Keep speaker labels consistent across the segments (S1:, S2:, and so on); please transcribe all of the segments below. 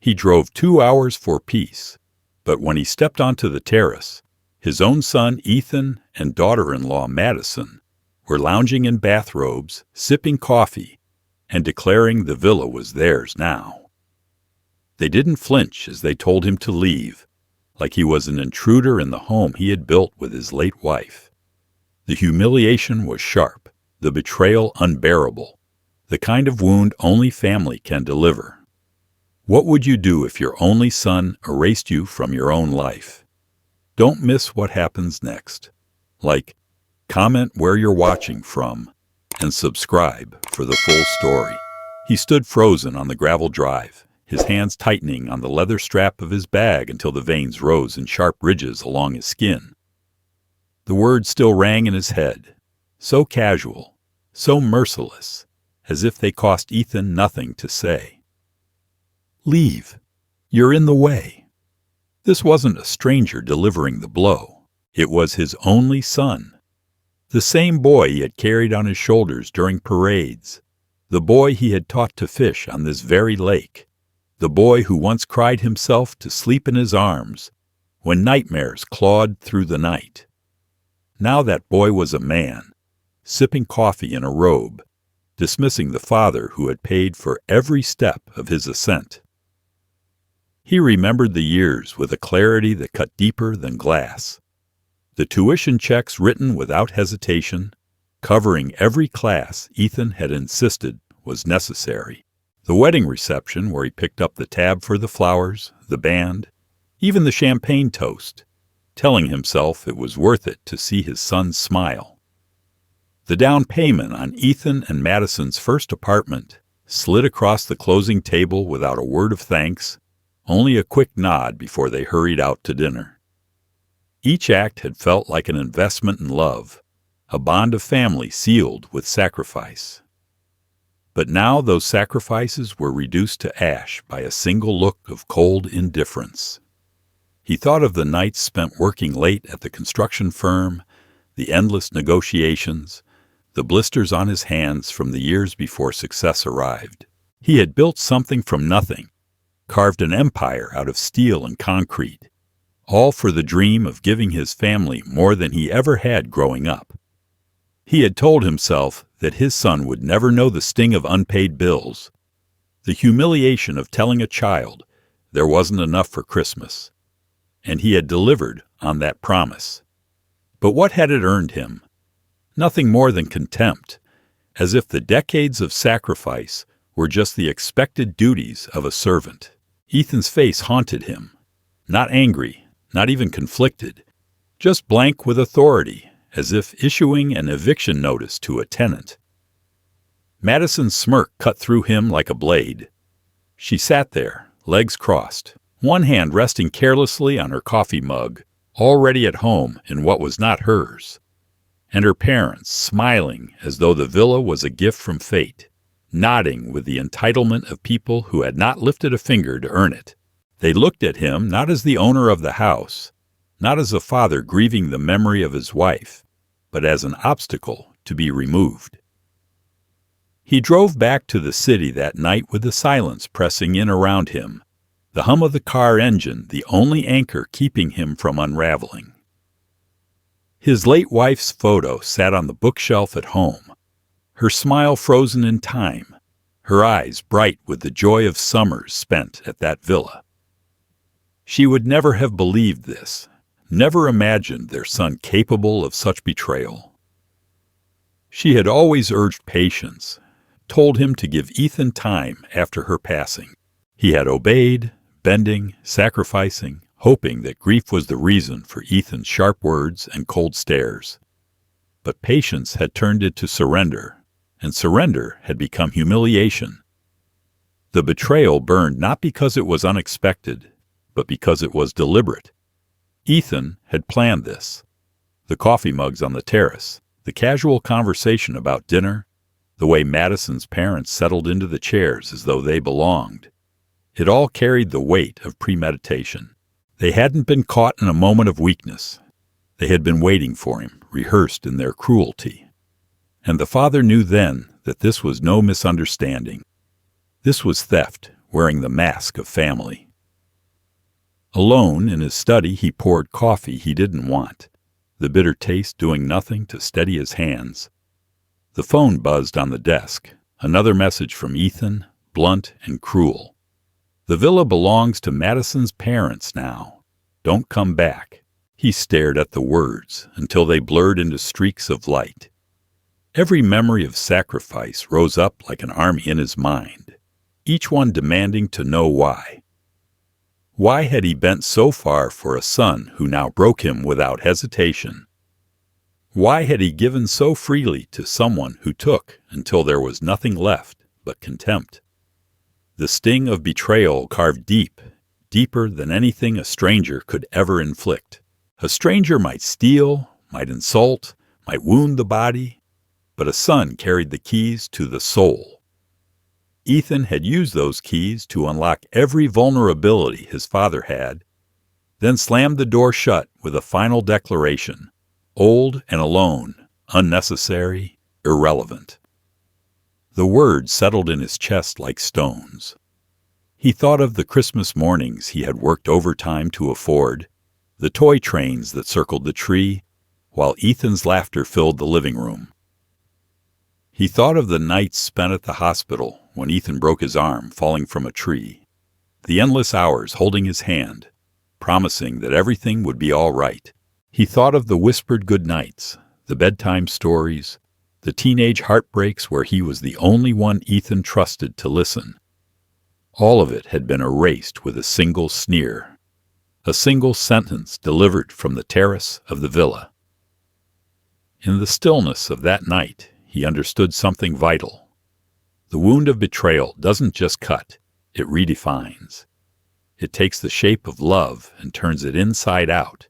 S1: He drove 2 hours for peace, but when he stepped onto the terrace, his own son Ethan and daughter-in-law Madison were lounging in bathrobes, sipping coffee, and declaring the villa was theirs now. They didn't flinch as they told him to leave, like he was an intruder in the home he had built with his late wife. The humiliation was sharp, the betrayal unbearable, the kind of wound only family can deliver. What would you do if your only son erased you from your own life? Don't miss what happens next. Like, comment where you're watching from, and subscribe for the full story. He stood frozen on the gravel drive, his hands tightening on the leather strap of his bag until the veins rose in sharp ridges along his skin. The words still rang in his head, so casual, so merciless, as if they cost Ethan nothing to say. Leave. You're in the way. This wasn't a stranger delivering the blow. It was his only son. The same boy he had carried on his shoulders during parades. The boy he had taught to fish on this very lake. The boy who once cried himself to sleep in his arms when nightmares clawed through the night. Now that boy was a man, sipping coffee in a robe, dismissing the father who had paid for every step of his ascent. He remembered the years with a clarity that cut deeper than glass. The tuition checks written without hesitation, covering every class Ethan had insisted was necessary. The wedding reception where he picked up the tab for the flowers, the band, even the champagne toast, telling himself it was worth it to see his son smile. The down payment on Ethan and Madison's first apartment slid across the closing table without a word of thanks, only a quick nod before they hurried out to dinner. Each act had felt like an investment in love, a bond of family sealed with sacrifice. But now those sacrifices were reduced to ash by a single look of cold indifference. He thought of the nights spent working late at the construction firm, the endless negotiations, the blisters on his hands from the years before success arrived. He had built something from nothing, carved an empire out of steel and concrete, all for the dream of giving his family more than he ever had growing up. He had told himself that his son would never know the sting of unpaid bills, the humiliation of telling a child there wasn't enough for Christmas, and he had delivered on that promise. But what had it earned him? Nothing more than contempt, as if the decades of sacrifice were just the expected duties of a servant. Ethan's face haunted him, not angry, not even conflicted, just blank with authority, as if issuing an eviction notice to a tenant. Madison's smirk cut through him like a blade. She sat there, legs crossed, one hand resting carelessly on her coffee mug, already at home in what was not hers, and her parents smiling as though the villa was a gift from fate, nodding with the entitlement of people who had not lifted a finger to earn it. They looked at him not as the owner of the house, not as a father grieving the memory of his wife, but as an obstacle to be removed. He drove back to the city that night with the silence pressing in around him, the hum of the car engine the only anchor keeping him from unraveling. His late wife's photo sat on the bookshelf at home, her smile frozen in time, her eyes bright with the joy of summers spent at that villa. She would never have believed this, never imagined their son capable of such betrayal. She had always urged patience, told him to give Ethan time after her passing. He had obeyed, bending, sacrificing, hoping that grief was the reason for Ethan's sharp words and cold stares. But patience had turned into surrender, and surrender had become humiliation. The betrayal burned not because it was unexpected, but because it was deliberate. Ethan had planned this. The coffee mugs on the terrace, the casual conversation about dinner, the way Madison's parents settled into the chairs as though they belonged. It all carried the weight of premeditation. They hadn't been caught in a moment of weakness. They had been waiting for him, rehearsed in their cruelty. And the father knew then that this was no misunderstanding. This was theft, wearing the mask of family. Alone in his study, he poured coffee he didn't want, the bitter taste doing nothing to steady his hands. The phone buzzed on the desk, another message from Ethan, blunt and cruel. "The villa belongs to Madison's parents now. Don't come back." He stared at the words until they blurred into streaks of light. Every memory of sacrifice rose up like an army in his mind, each one demanding to know why. Why had he bent so far for a son who now broke him without hesitation? Why had he given so freely to someone who took until there was nothing left but contempt? The sting of betrayal carved deep, deeper than anything a stranger could ever inflict. A stranger might steal, might insult, might wound the body, but a son carried the keys to the soul. Ethan had used those keys to unlock every vulnerability his father had, then slammed the door shut with a final declaration: old and alone, unnecessary, irrelevant. The words settled in his chest like stones. He thought of the Christmas mornings he had worked overtime to afford, the toy trains that circled the tree, while Ethan's laughter filled the living room. He thought of the nights spent at the hospital when Ethan broke his arm falling from a tree, the endless hours holding his hand, promising that everything would be all right. He thought of the whispered good nights, the bedtime stories, the teenage heartbreaks where he was the only one Ethan trusted to listen. All of it had been erased with a single sneer, a single sentence delivered from the terrace of the villa. In the stillness of that night, he understood something vital. The wound of betrayal doesn't just cut, it redefines. It takes the shape of love and turns it inside out,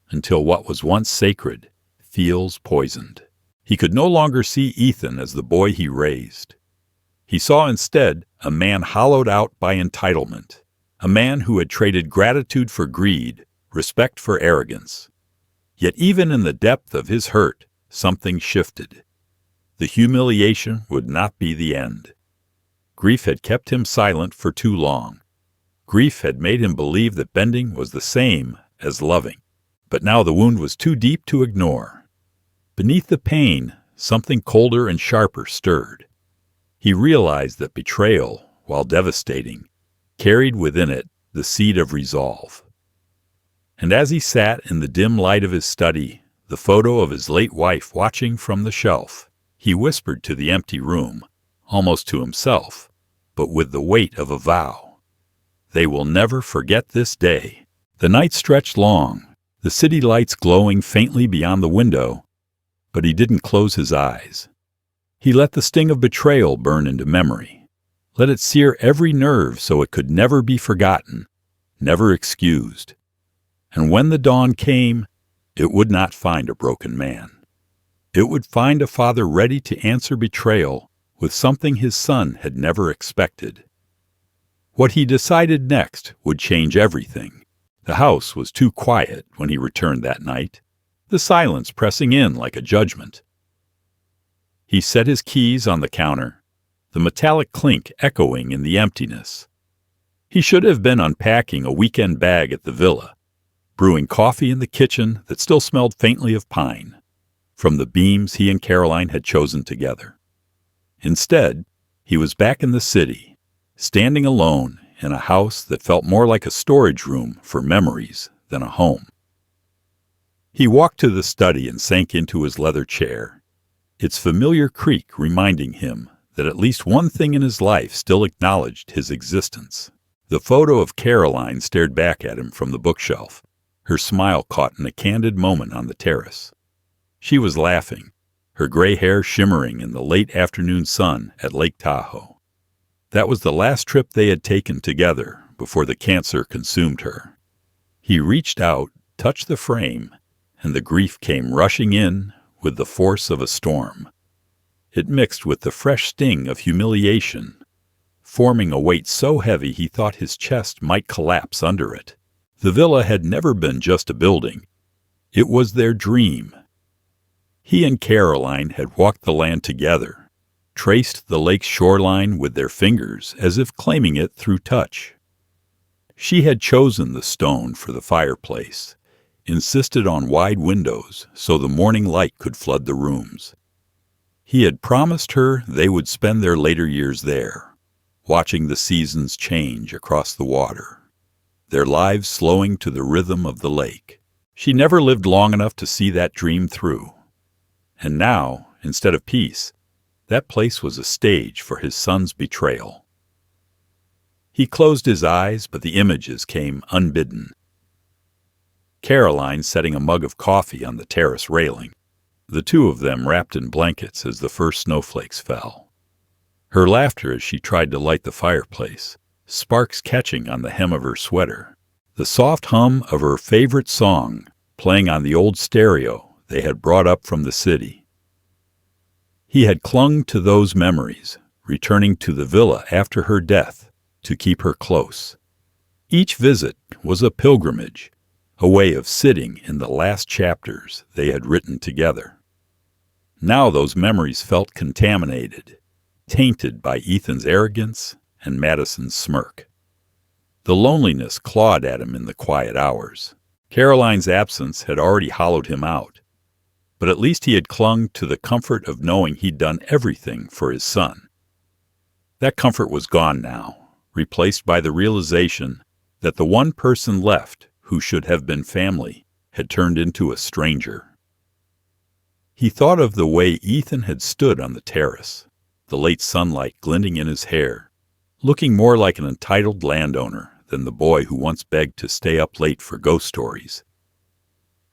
S1: until what was once sacred feels poisoned. He could no longer see Ethan as the boy he raised. He saw instead a man hollowed out by entitlement, a man who had traded gratitude for greed, respect for arrogance. Yet even in the depth of his hurt, something shifted. The humiliation would not be the end. Grief had kept him silent for too long. Grief had made him believe that bending was the same as loving. But now the wound was too deep to ignore. Beneath the pain, something colder and sharper stirred. He realized that betrayal, while devastating, carried within it the seed of resolve. And as he sat in the dim light of his study, the photo of his late wife watching from the shelf, he whispered to the empty room, almost to himself, but with the weight of a vow. They will never forget this day. The night stretched long, the city lights glowing faintly beyond the window, but he didn't close his eyes. He let the sting of betrayal burn into memory, let it sear every nerve so it could never be forgotten, never excused. And when the dawn came, it would not find a broken man. It would find a father ready to answer betrayal with something his son had never expected. What he decided next would change everything. The house was too quiet when he returned that night, the silence pressing in like a judgment. He set his keys on the counter, the metallic clink echoing in the emptiness. He should have been unpacking a weekend bag at the villa, brewing coffee in the kitchen that still smelled faintly of pine, from the beams he and Caroline had chosen together. Instead, he was back in the city, standing alone in a house that felt more like a storage room for memories than a home. He walked to the study and sank into his leather chair, its familiar creak reminding him that at least one thing in his life still acknowledged his existence. The photo of Caroline stared back at him from the bookshelf, her smile caught in a candid moment on the terrace. She was laughing, her gray hair shimmering in the late afternoon sun at Lake Tahoe. That was the last trip they had taken together before the cancer consumed her. He reached out, touched the frame, and the grief came rushing in with the force of a storm. It mixed with the fresh sting of humiliation, forming a weight so heavy he thought his chest might collapse under it. The villa had never been just a building. It was their dream. He and Caroline had walked the land together, traced the lake's shoreline with their fingers as if claiming it through touch. She had chosen the stone for the fireplace, insisted on wide windows so the morning light could flood the rooms. He had promised her they would spend their later years there, watching the seasons change across the water, their lives slowing to the rhythm of the lake. She never lived long enough to see that dream through. And now, instead of peace, that place was a stage for his son's betrayal. He closed his eyes, but the images came unbidden. Caroline setting a mug of coffee on the terrace railing, the two of them wrapped in blankets as the first snowflakes fell. Her laughter as she tried to light the fireplace, sparks catching on the hem of her sweater, the soft hum of her favorite song playing on the old stereo they had brought up from the city. He had clung to those memories, returning to the villa after her death to keep her close. Each visit was a pilgrimage, a way of sitting in the last chapters they had written together. Now those memories felt contaminated, tainted by Ethan's arrogance and Madison's smirk. The loneliness clawed at him in the quiet hours. Caroline's absence had already hollowed him out, but at least he had clung to the comfort of knowing he'd done everything for his son. That comfort was gone now, replaced by the realization that the one person left who should have been family had turned into a stranger. He thought of the way Ethan had stood on the terrace, the late sunlight glinting in his hair, looking more like an entitled landowner than the boy who once begged to stay up late for ghost stories.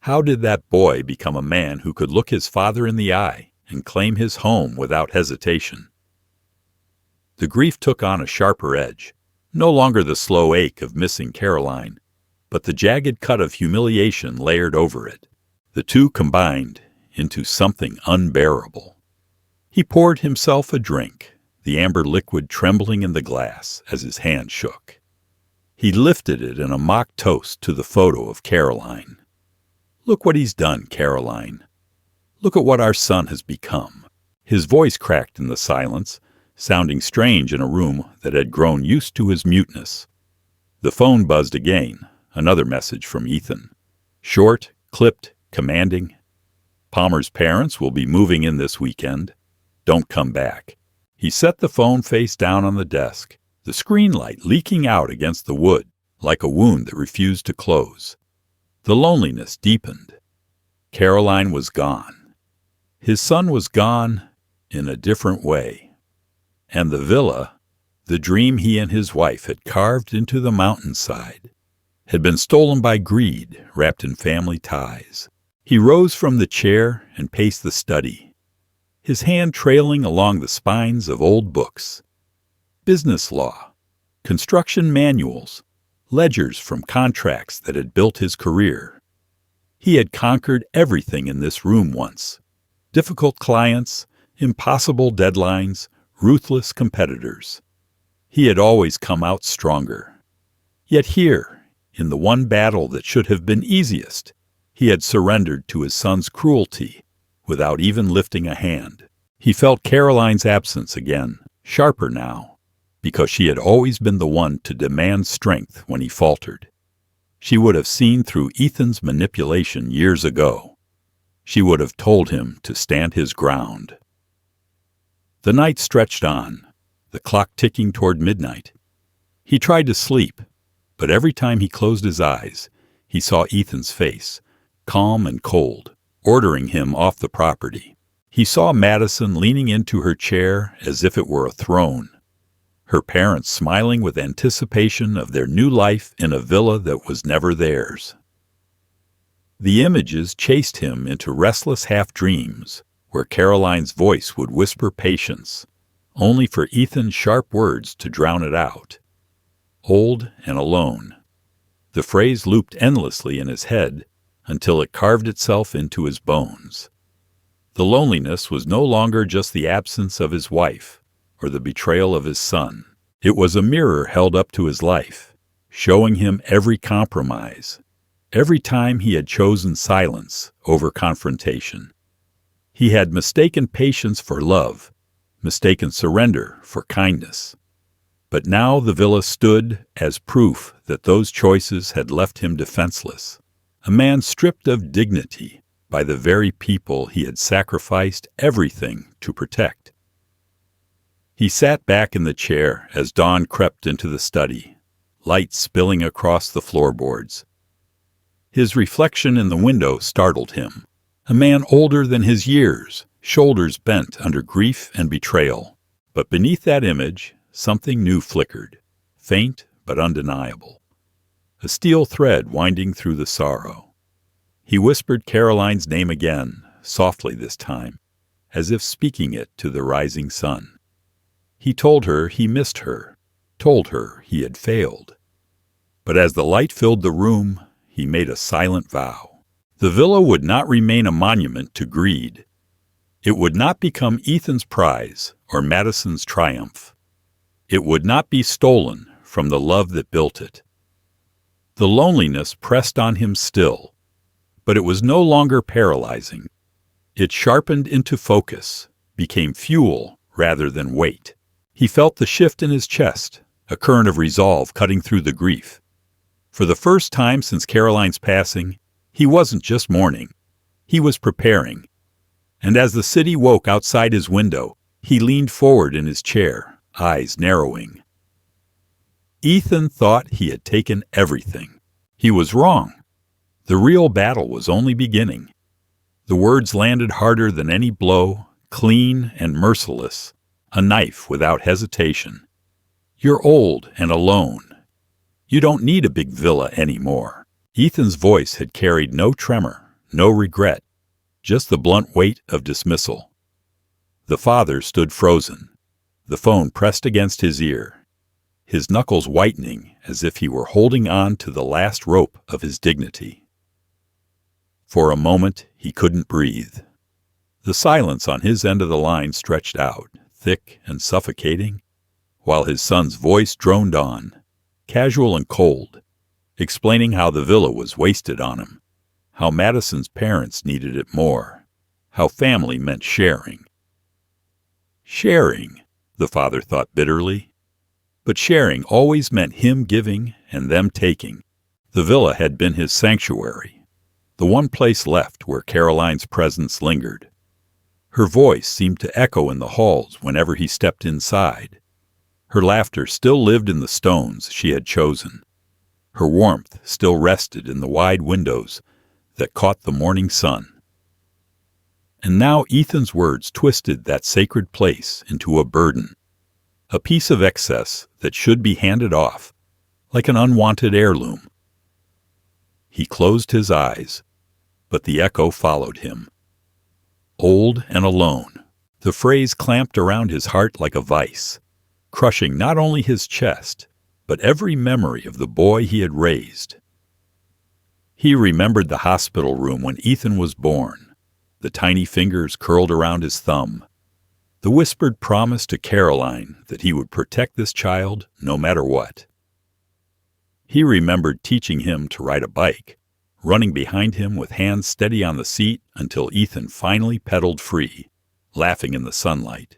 S1: How did that boy become a man who could look his father in the eye and claim his home without hesitation? The grief took on a sharper edge, no longer the slow ache of missing Caroline, but the jagged cut of humiliation layered over it. The two combined into something unbearable. He poured himself a drink, the amber liquid trembling in the glass as his hand shook. He lifted it in a mock toast to the photo of Caroline. "Look what he's done, Caroline. Look at what our son has become." His voice cracked in the silence, sounding strange in a room that had grown used to his muteness. The phone buzzed again, another message from Ethan. Short, clipped, commanding. "Palmer's parents will be moving in this weekend. Don't come back." He set the phone face down on the desk, the screen light leaking out against the wood like a wound that refused to close. The loneliness deepened. Caroline was gone. His son was gone in a different way. And the villa, the dream he and his wife had carved into the mountainside, had been stolen by greed wrapped in family ties. He rose from the chair and paced the study, his hand trailing along the spines of old books. Business law, construction manuals, ledgers from contracts that had built his career. He had conquered everything in this room once. Difficult clients, impossible deadlines, ruthless competitors. He had always come out stronger. Yet here, in the one battle that should have been easiest, he had surrendered to his son's cruelty without even lifting a hand. He felt Caroline's absence again, sharper now, because she had always been the one to demand strength when he faltered. She would have seen through Ethan's manipulation years ago. She would have told him to stand his ground. The night stretched on, the clock ticking toward midnight. He tried to sleep, but every time he closed his eyes, he saw Ethan's face, calm and cold, ordering him off the property. He saw Madison leaning into her chair as if it were a throne, her parents smiling with anticipation of their new life in a villa that was never theirs. The images chased him into restless half-dreams, where Caroline's voice would whisper patience, only for Ethan's sharp words to drown it out. Old and alone. The phrase looped endlessly in his head until it carved itself into his bones. The loneliness was no longer just the absence of his wife or the betrayal of his son. It was a mirror held up to his life, showing him every compromise, every time he had chosen silence over confrontation. He had mistaken patience for love, mistaken surrender for kindness. But now the villa stood as proof that those choices had left him defenseless, a man stripped of dignity by the very people he had sacrificed everything to protect. He sat back in the chair as dawn crept into the study, light spilling across the floorboards. His reflection in the window startled him, a man older than his years, shoulders bent under grief and betrayal. But beneath that image, something new flickered, faint but undeniable, a steel thread winding through the sorrow. He whispered Caroline's name again, softly this time, as if speaking it to the rising sun. He told her he missed her, told her he had failed. But as the light filled the room, he made a silent vow. The villa would not remain a monument to greed. It would not become Ethan's prize or Madison's triumph. It would not be stolen from the love that built it. The loneliness pressed on him still, but it was no longer paralyzing. It sharpened into focus, became fuel rather than weight. He felt the shift in his chest, a current of resolve cutting through the grief. For the first time since Caroline's passing, he wasn't just mourning. He was preparing. And as the city woke outside his window, he leaned forward in his chair, eyes narrowing. Ethan thought he had taken everything. He was wrong. The real battle was only beginning. The words landed harder than any blow, clean and merciless, a knife without hesitation. You're old and alone. You don't need a big villa anymore. Ethan's voice had carried no tremor, no regret, just the blunt weight of dismissal. The father stood frozen, the phone pressed against his ear, his knuckles whitening as if he were holding on to the last rope of his dignity. For a moment, he couldn't breathe. The silence on his end of the line stretched out, thick and suffocating, while his son's voice droned on, casual and cold, explaining how the villa was wasted on him, how Madison's parents needed it more, how family meant sharing. Sharing, the father thought bitterly. But sharing always meant him giving and them taking. The villa had been his sanctuary, the one place left where Caroline's presence lingered. Her voice seemed to echo in the halls whenever he stepped inside. Her laughter still lived in the stones she had chosen. Her warmth still rested in the wide windows that caught the morning sun. And now Ethan's words twisted that sacred place into a burden, a piece of excess that should be handed off, like an unwanted heirloom. He closed his eyes, but the echo followed him. Old and alone, the phrase clamped around his heart like a vice, crushing not only his chest, but every memory of the boy he had raised. He remembered the hospital room when Ethan was born, the tiny fingers curled around his thumb, the whispered promise to Caroline that he would protect this child no matter what. He remembered teaching him to ride a bike, running behind him with hands steady on the seat until Ethan finally pedaled free, laughing in the sunlight.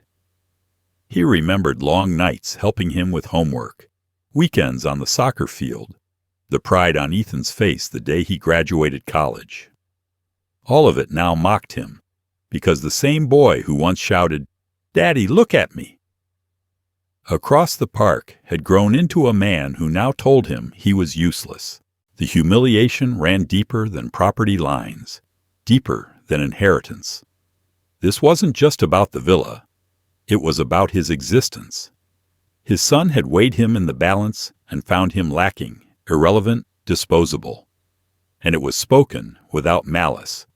S1: He remembered long nights helping him with homework, weekends on the soccer field, the pride on Ethan's face the day he graduated college. All of it now mocked him, because the same boy who once shouted, "Daddy, look at me!" across the park had grown into a man who now told him he was useless. The humiliation ran deeper than property lines, deeper than inheritance. This wasn't just about the villa. It was about his existence. His son had weighed him in the balance and found him lacking, irrelevant, disposable. And it was spoken without malice,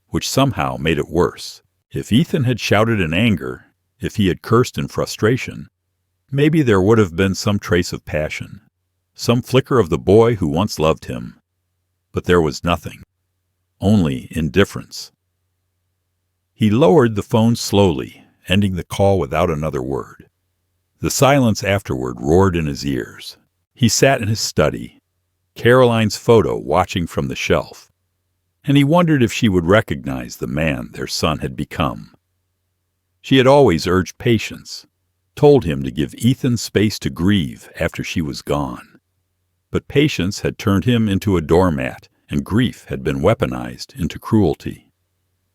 S1: which somehow made it worse. If Ethan had shouted in anger, if he had cursed in frustration, maybe there would have been some trace of passion, some flicker of the boy who once loved him. But there was nothing, only indifference. He lowered the phone slowly, ending the call without another word. The silence afterward roared in his ears. He sat in his study, Caroline's photo watching from the shelf, and he wondered if she would recognize the man their son had become. She had always urged patience, told him to give Ethan space to grieve after she was gone. But patience had turned him into a doormat, and grief had been weaponized into cruelty.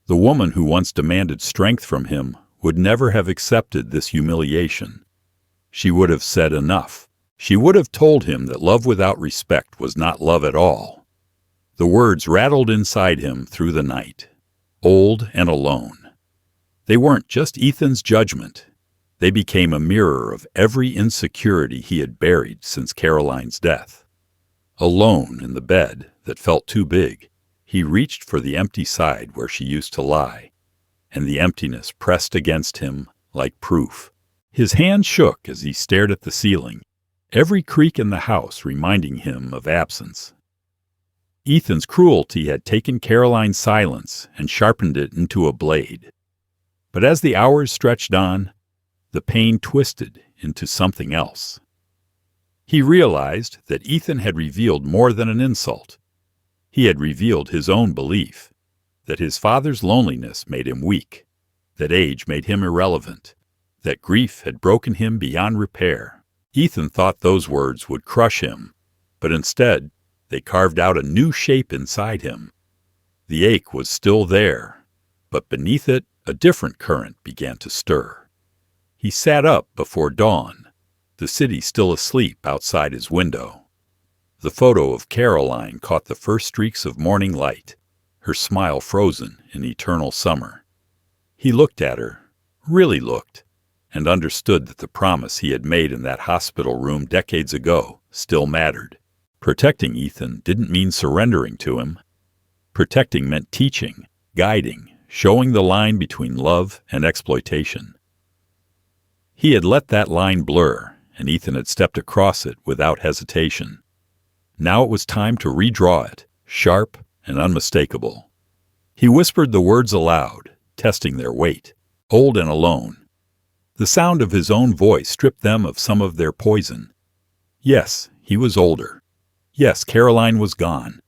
S1: The woman who once demanded strength from him would never have accepted this humiliation. She would have said enough. She would have told him that love without respect was not love at all. The words rattled inside him through the night. Old and alone. They weren't just Ethan's judgment. They became a mirror of every insecurity he had buried since Caroline's death. Alone in the bed that felt too big, he reached for the empty side where she used to lie, and the emptiness pressed against him like proof. His hand shook as he stared at the ceiling, every creak in the house reminding him of absence. Ethan's cruelty had taken Caroline's silence and sharpened it into a blade. But as the hours stretched on, the pain twisted into something else. He realized that Ethan had revealed more than an insult. He had revealed his own belief, that his father's loneliness made him weak, that age made him irrelevant, that grief had broken him beyond repair. Ethan thought those words would crush him, but instead they carved out a new shape inside him. The ache was still there, but beneath it a different current began to stir. He sat up before dawn, the city still asleep outside his window. The photo of Caroline caught the first streaks of morning light, her smile frozen in eternal summer. He looked at her, really looked, and understood that the promise he had made in that hospital room decades ago still mattered. Protecting Ethan didn't mean surrendering to him. Protecting meant teaching, guiding, showing the line between love and exploitation. He had let that line blur, and Ethan had stepped across it without hesitation. Now it was time to redraw it, sharp and unmistakable. He whispered the words aloud, testing their weight. Old and alone. The sound of his own voice stripped them of some of their poison. Yes, he was older. Yes, Caroline was gone.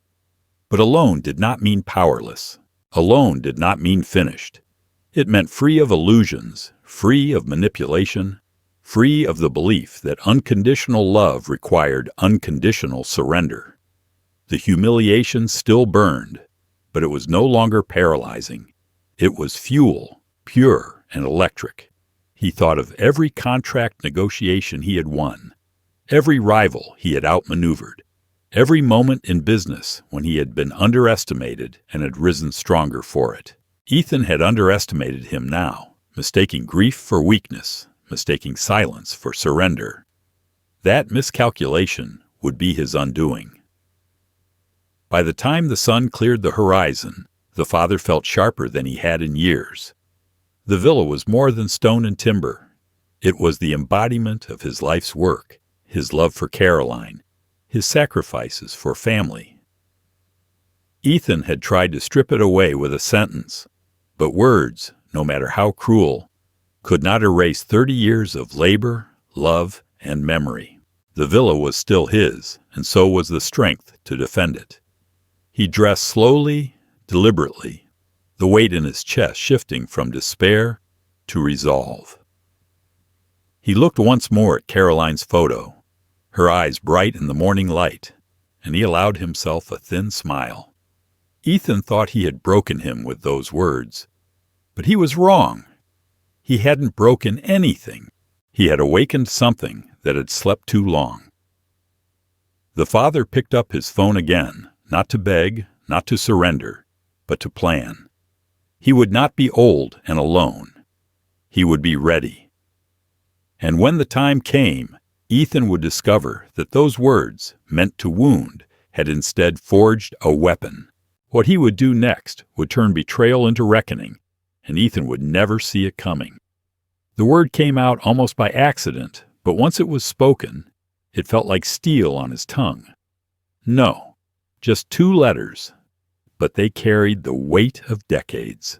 S1: But alone did not mean powerless. Alone did not mean finished. It meant free of illusions, free of manipulation, free of the belief that unconditional love required unconditional surrender. The humiliation still burned, but it was no longer paralyzing. It was fuel, pure and electric. He thought of every contract negotiation he had won, every rival he had outmaneuvered, every moment in business when he had been underestimated and had risen stronger for it. Ethan had underestimated him now, mistaking grief for weakness, mistaking silence for surrender. That miscalculation would be his undoing. By the time the sun cleared the horizon, the father felt sharper than he had in years. The villa was more than stone and timber. It was the embodiment of his life's work, his love for Caroline, his sacrifices for family. Ethan had tried to strip it away with a sentence, but words, no matter how cruel, could not erase 30 years of labor, love, and memory. The villa was still his, and so was the strength to defend it. He dressed slowly, deliberately, the weight in his chest shifting from despair to resolve. He looked once more at Caroline's photo, her eyes bright in the morning light, and he allowed himself a thin smile. Ethan thought he had broken him with those words, but he was wrong. He hadn't broken anything. He had awakened something that had slept too long. The father picked up his phone again, not to beg, not to surrender, but to plan. He would not be old and alone. He would be ready. And when the time came, Ethan would discover that those words, meant to wound, had instead forged a weapon. What he would do next would turn betrayal into reckoning, and Ethan would never see it coming. The word came out almost by accident, but once it was spoken, it felt like steel on his tongue. No, just 2 letters, but they carried the weight of decades.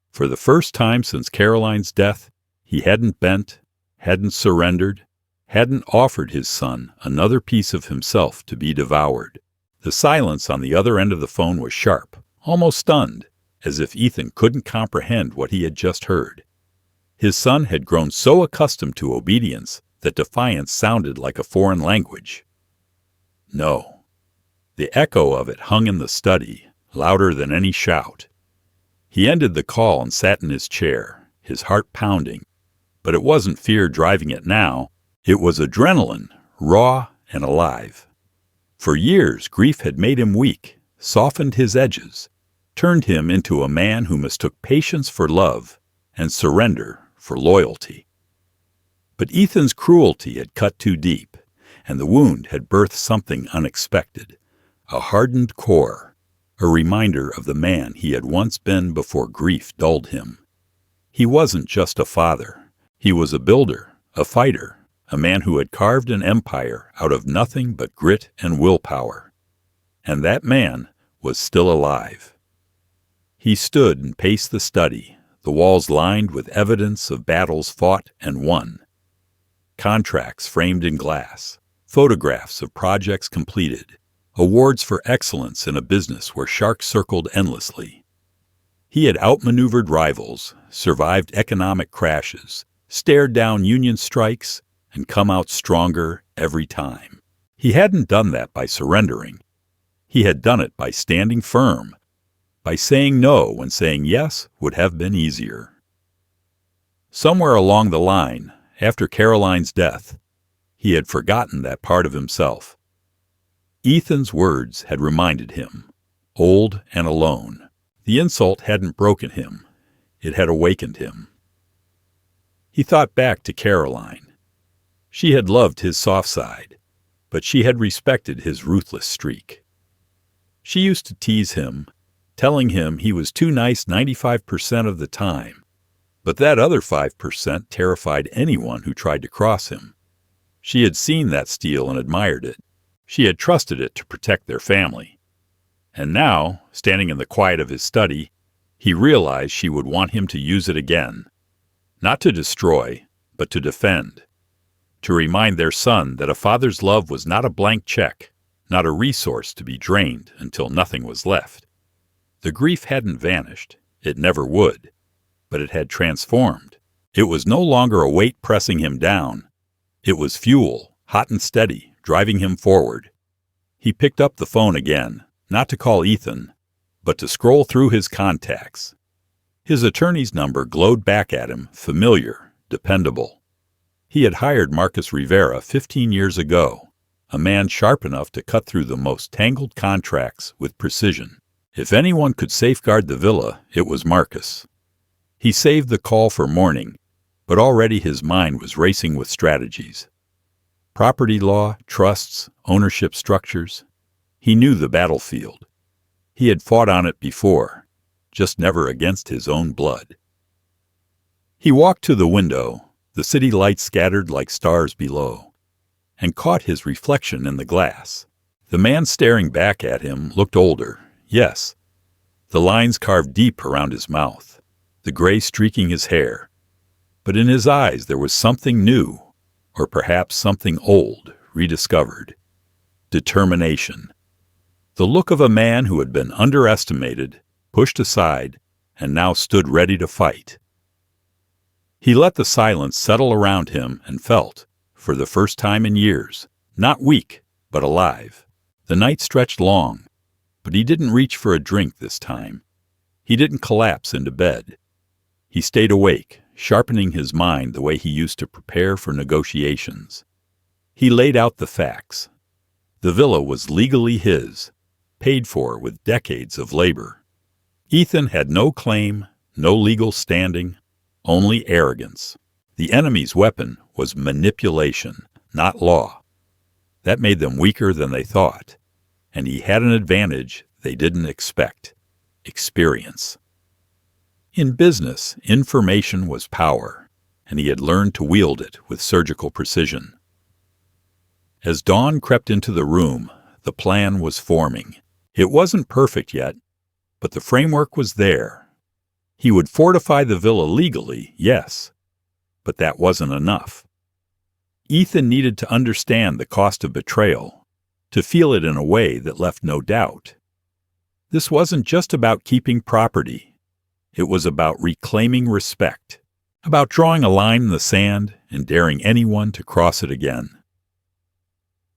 S1: For the first time since Caroline's death, he hadn't bent, hadn't surrendered, hadn't offered his son another piece of himself to be devoured. The silence on the other end of the phone was sharp, almost stunned, as if Ethan couldn't comprehend what he had just heard. His son had grown so accustomed to obedience that defiance sounded like a foreign language. No. The echo of it hung in the study, louder than any shout. He ended the call and sat in his chair, his heart pounding. But it wasn't fear driving it now. It was adrenaline, raw and alive. For years, grief had made him weak, softened his edges, turned him into a man who mistook patience for love and surrender for loyalty. But Ethan's cruelty had cut too deep, and the wound had birthed something unexpected, a hardened core, a reminder of the man he had once been before grief dulled him. He wasn't just a father. He was a builder, a fighter, a man who had carved an empire out of nothing but grit and willpower. And that man was still alive. He stood and paced the study, the walls lined with evidence of battles fought and won. Contracts framed in glass, photographs of projects completed, awards for excellence in a business where sharks circled endlessly. He had outmaneuvered rivals, survived economic crashes, stared down union strikes, and come out stronger every time. He hadn't done that by surrendering. He had done it by standing firm, by saying no when saying yes would have been easier. Somewhere along the line, after Caroline's death, he had forgotten that part of himself. Ethan's words had reminded him, old and alone. The insult hadn't broken him. It had awakened him. He thought back to Caroline. She had loved his soft side, but she had respected his ruthless streak. She used to tease him, telling him he was too nice 95% of the time, but that other 5% terrified anyone who tried to cross him. She had seen that steel and admired it. She had trusted it to protect their family. And now, standing in the quiet of his study, he realized she would want him to use it again. Not to destroy, but to defend. To remind their son that a father's love was not a blank check, not a resource to be drained until nothing was left. The grief hadn't vanished. It never would. But it had transformed. It was no longer a weight pressing him down. It was fuel, hot and steady, driving him forward. He picked up the phone again, not to call Ethan, but to scroll through his contacts. His attorney's number glowed back at him, familiar, dependable. He had hired Marcus Rivera 15 years ago, a man sharp enough to cut through the most tangled contracts with precision. If anyone could safeguard the villa, it was Marcus. He saved the call for morning, but already his mind was racing with strategies. Property law, trusts, ownership structures. He knew the battlefield. He had fought on it before, just never against his own blood. He walked to the window, the city lights scattered like stars below, and caught his reflection in the glass. The man staring back at him looked older, yes. The lines carved deep around his mouth, the gray streaking his hair. But in his eyes there was something new, or perhaps something old, rediscovered. Determination. The look of a man who had been underestimated, pushed aside, and now stood ready to fight. He let the silence settle around him and felt, for the first time in years, not weak, but alive. The night stretched long, but he didn't reach for a drink this time. He didn't collapse into bed. He stayed awake, sharpening his mind the way he used to prepare for negotiations. He laid out the facts. The villa was legally his, paid for with decades of labor. Ethan had no claim, no legal standing, only arrogance. The enemy's weapon was manipulation, not law. That made them weaker than they thought, and he had an advantage they didn't expect: experience. In business, information was power, and he had learned to wield it with surgical precision. As dawn crept into the room, the plan was forming. It wasn't perfect yet, but the framework was there. He would fortify the villa legally, yes, but that wasn't enough. Ethan needed to understand the cost of betrayal, to feel it in a way that left no doubt. This wasn't just about keeping property. It was about reclaiming respect, about drawing a line in the sand and daring anyone to cross it again.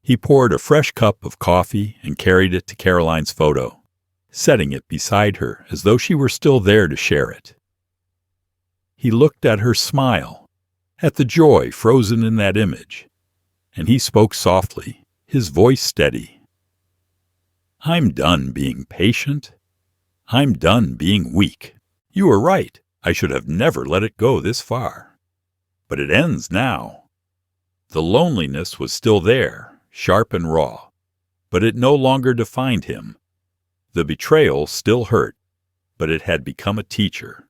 S1: He poured a fresh cup of coffee and carried it to Caroline's photo, setting it beside her as though she were still there to share it. He looked at her smile, at the joy frozen in that image, and he spoke softly, his voice steady. "I'm done being patient. I'm done being weak. You were right. I should have never let it go this far. But it ends now." The loneliness was still there, sharp and raw, but it no longer defined him. The betrayal still hurt, but it had become a teacher.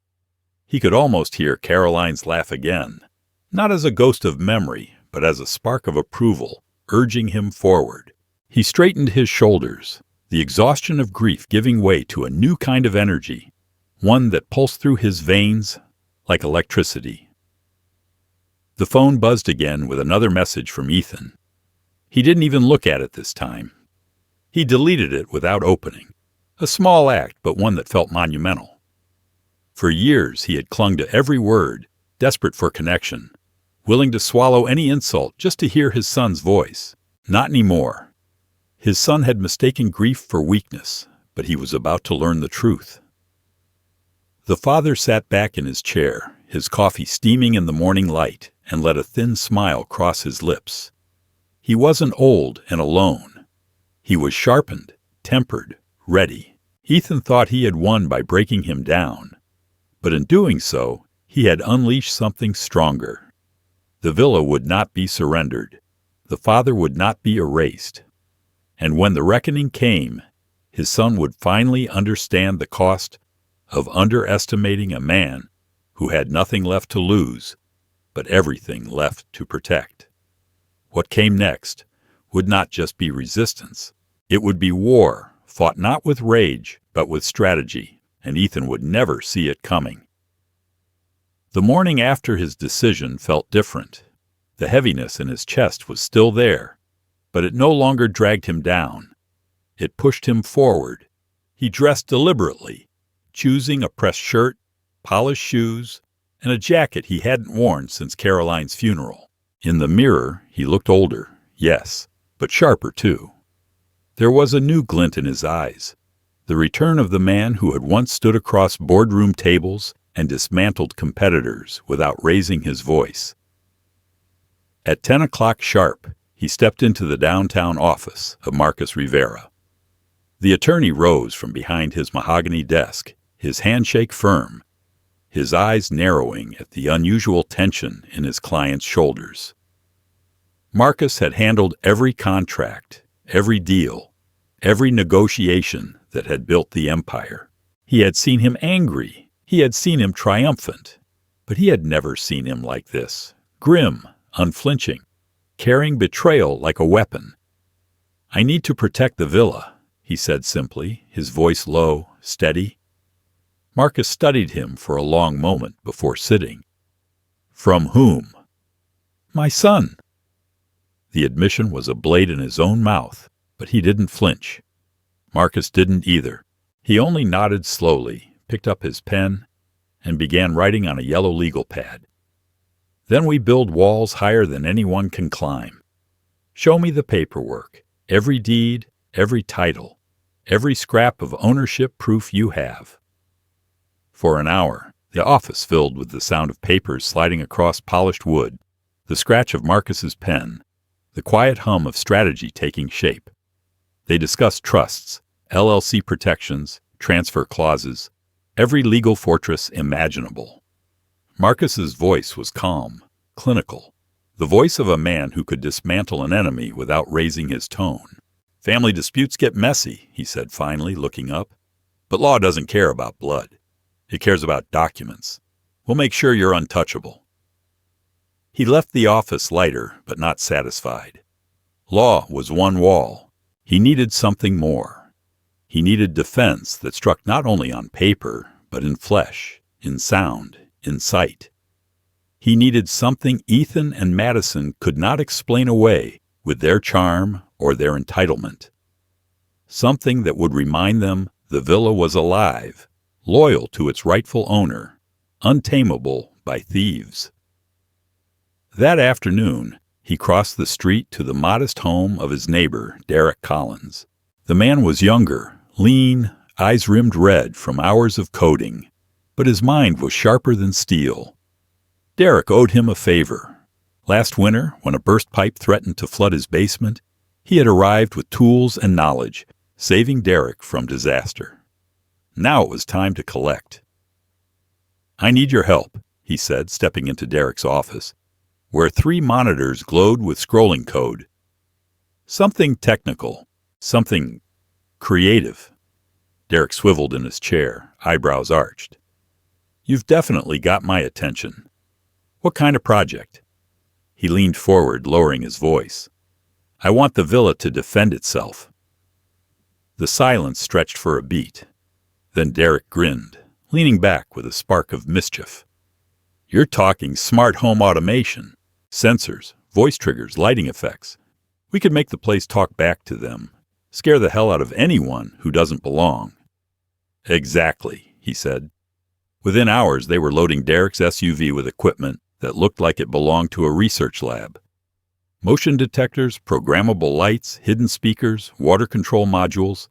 S1: He could almost hear Caroline's laugh again, not as a ghost of memory, but as a spark of approval, urging him forward. He straightened his shoulders, the exhaustion of grief giving way to a new kind of energy, one that pulsed through his veins like electricity. The phone buzzed again with another message from Ethan. He didn't even look at it this time. He deleted it without opening, a small act, but one that felt monumental. For years he had clung to every word, desperate for connection, willing to swallow any insult just to hear his son's voice. Not anymore. His son had mistaken grief for weakness, but he was about to learn the truth. The father sat back in his chair, his coffee steaming in the morning light, and let a thin smile cross his lips. He wasn't old and alone. He was sharpened, tempered, ready. Ethan thought he had won by breaking him down, but in doing so, he had unleashed something stronger. The villa would not be surrendered. The father would not be erased. And when the reckoning came, his son would finally understand the cost of underestimating a man who had nothing left to lose, but everything left to protect. What came next would not just be resistance. It would be war, fought not with rage, but with strategy, and Ethan would never see it coming. The morning after his decision felt different. The heaviness in his chest was still there, but it no longer dragged him down. It pushed him forward. He dressed deliberately, choosing a pressed shirt, polished shoes, and a jacket he hadn't worn since Caroline's funeral. In the mirror, he looked older, yes, but sharper too. There was a new glint in his eyes, the return of the man who had once stood across boardroom tables and dismantled competitors without raising his voice. At 10 o'clock sharp, he stepped into the downtown office of Marcus Rivera. The attorney rose from behind his mahogany desk, his handshake firm, his eyes narrowing at the unusual tension in his client's shoulders. Marcus had handled every contract, every deal, every negotiation that had built the empire. He had seen him angry, he had seen him triumphant, but he had never seen him like this, grim, unflinching, carrying betrayal like a weapon. "I need to protect the villa," he said simply, his voice low, steady. Marcus studied him for a long moment before sitting. "From whom?" "My son." The admission was a blade in his own mouth, but he didn't flinch. Marcus didn't either. He only nodded slowly, picked up his pen, and began writing on a yellow legal pad. "Then we build walls higher than anyone can climb. Show me the paperwork, every deed, every title, every scrap of ownership proof you have." For an hour, the office filled with the sound of papers sliding across polished wood, the scratch of Marcus's pen, the quiet hum of strategy taking shape. They discussed trusts, LLC protections, transfer clauses, every legal fortress imaginable. Marcus's voice was calm, clinical, the voice of a man who could dismantle an enemy without raising his tone. "Family disputes get messy," he said finally, looking up. "But law doesn't care about blood. It cares about documents. We'll make sure you're untouchable." He left the office lighter, but not satisfied. Law was one wall. He needed something more. He needed defense that struck not only on paper, but in flesh, in sound, in sight. He needed something Ethan and Madison could not explain away with their charm or their entitlement. Something that would remind them the villa was alive, loyal to its rightful owner, untamable by thieves. That afternoon, he crossed the street to the modest home of his neighbor, Derek Collins. The man was younger, lean, eyes rimmed red from hours of coding, but his mind was sharper than steel. Derek owed him a favor. Last winter, when a burst pipe threatened to flood his basement, he had arrived with tools and knowledge, saving Derek from disaster. Now it was time to collect. "I need your help," he said, stepping into Derek's office, where 3 monitors glowed with scrolling code. "Something technical, something creative." Derek swiveled in his chair, eyebrows arched. "You've definitely got my attention. What kind of project?" He leaned forward, lowering his voice. "I want the villa to defend itself." The silence stretched for a beat. Then Derek grinned, leaning back with a spark of mischief. "You're talking smart home automation, sensors, voice triggers, lighting effects. We could make the place talk back to them, scare the hell out of anyone who doesn't belong." "Exactly," he said. Within hours, they were loading Derek's SUV with equipment that looked like it belonged to a research lab. Motion detectors, programmable lights, hidden speakers, water control modules,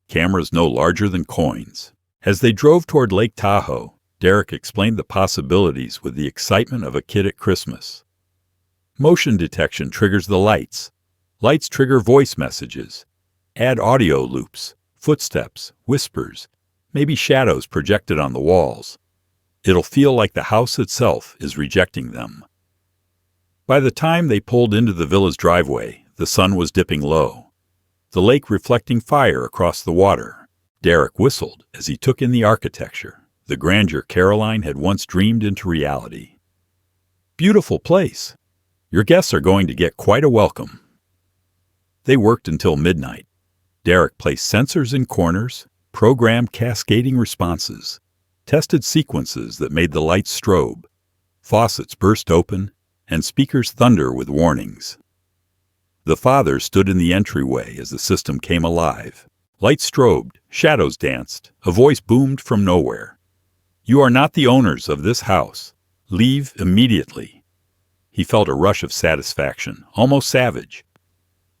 S1: cameras no larger than coins. As they drove toward Lake Tahoe, Derek explained the possibilities with the excitement of a kid at Christmas. Motion detection triggers the lights. Lights trigger voice messages. Add audio loops, footsteps, whispers, maybe shadows projected on the walls. It'll feel like the house itself is rejecting them. By the time they pulled into the villa's driveway, the sun was dipping low, the lake reflecting fire across the water. Derek whistled as he took in the architecture, the grandeur Caroline had once dreamed into reality. "Beautiful place. Your guests are going to get quite a welcome." They worked until midnight. Derek placed sensors in corners, programmed cascading responses, tested sequences that made the lights strobe, faucets burst open, and speakers thunder with warnings. The father stood in the entryway as the system came alive. Lights strobed, shadows danced, a voice boomed from nowhere. "You are not the owners of this house. Leave immediately." He felt a rush of satisfaction, almost savage.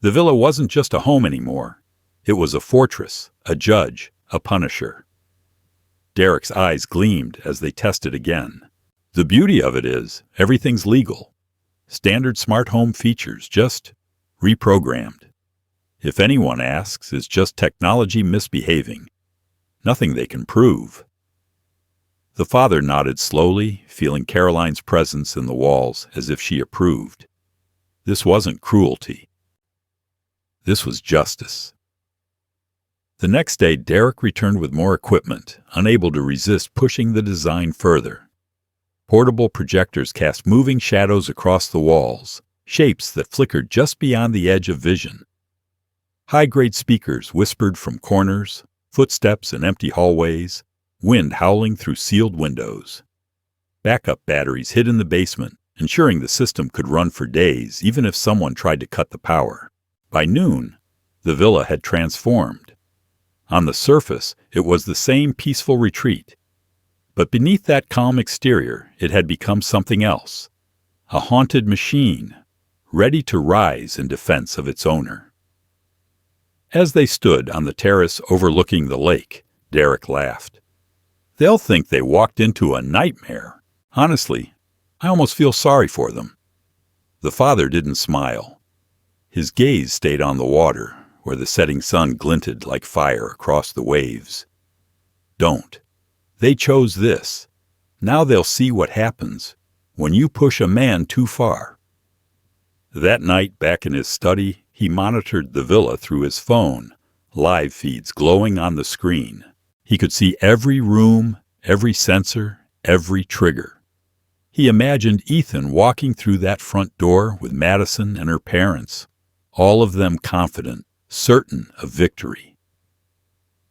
S1: The villa wasn't just a home anymore. It was a fortress, a judge, a punisher. Derek's eyes gleamed as they tested again. The beauty of it is, everything's legal. Standard smart home features, just reprogrammed. If anyone asks, it's just technology misbehaving. Nothing they can prove. The father nodded slowly, feeling Caroline's presence in the walls as if she approved. This wasn't cruelty. This was justice. The next day, Derek returned with more equipment, unable to resist pushing the design further. Portable projectors cast moving shadows across the walls, shapes that flickered just beyond the edge of vision. High-grade speakers whispered from corners, footsteps in empty hallways, wind howling through sealed windows. Backup batteries hid in the basement, ensuring the system could run for days even if someone tried to cut the power. By noon, the villa had transformed. On the surface, it was the same peaceful retreat. But beneath that calm exterior, it had become something else. A haunted machine, ready to rise in defense of its owner. As they stood on the terrace overlooking the lake, Derek laughed. "They'll think they walked into a nightmare. Honestly, I almost feel sorry for them." The father didn't smile. His gaze stayed on the water, where the setting sun glinted like fire across the waves. "Don't. They chose this. Now they'll see what happens when you push a man too far." That night, back in his study, he monitored the villa through his phone, live feeds glowing on the screen. He could see every room, every sensor, every trigger. He imagined Ethan walking through that front door with Madison and her parents, all of them confident, certain of victory.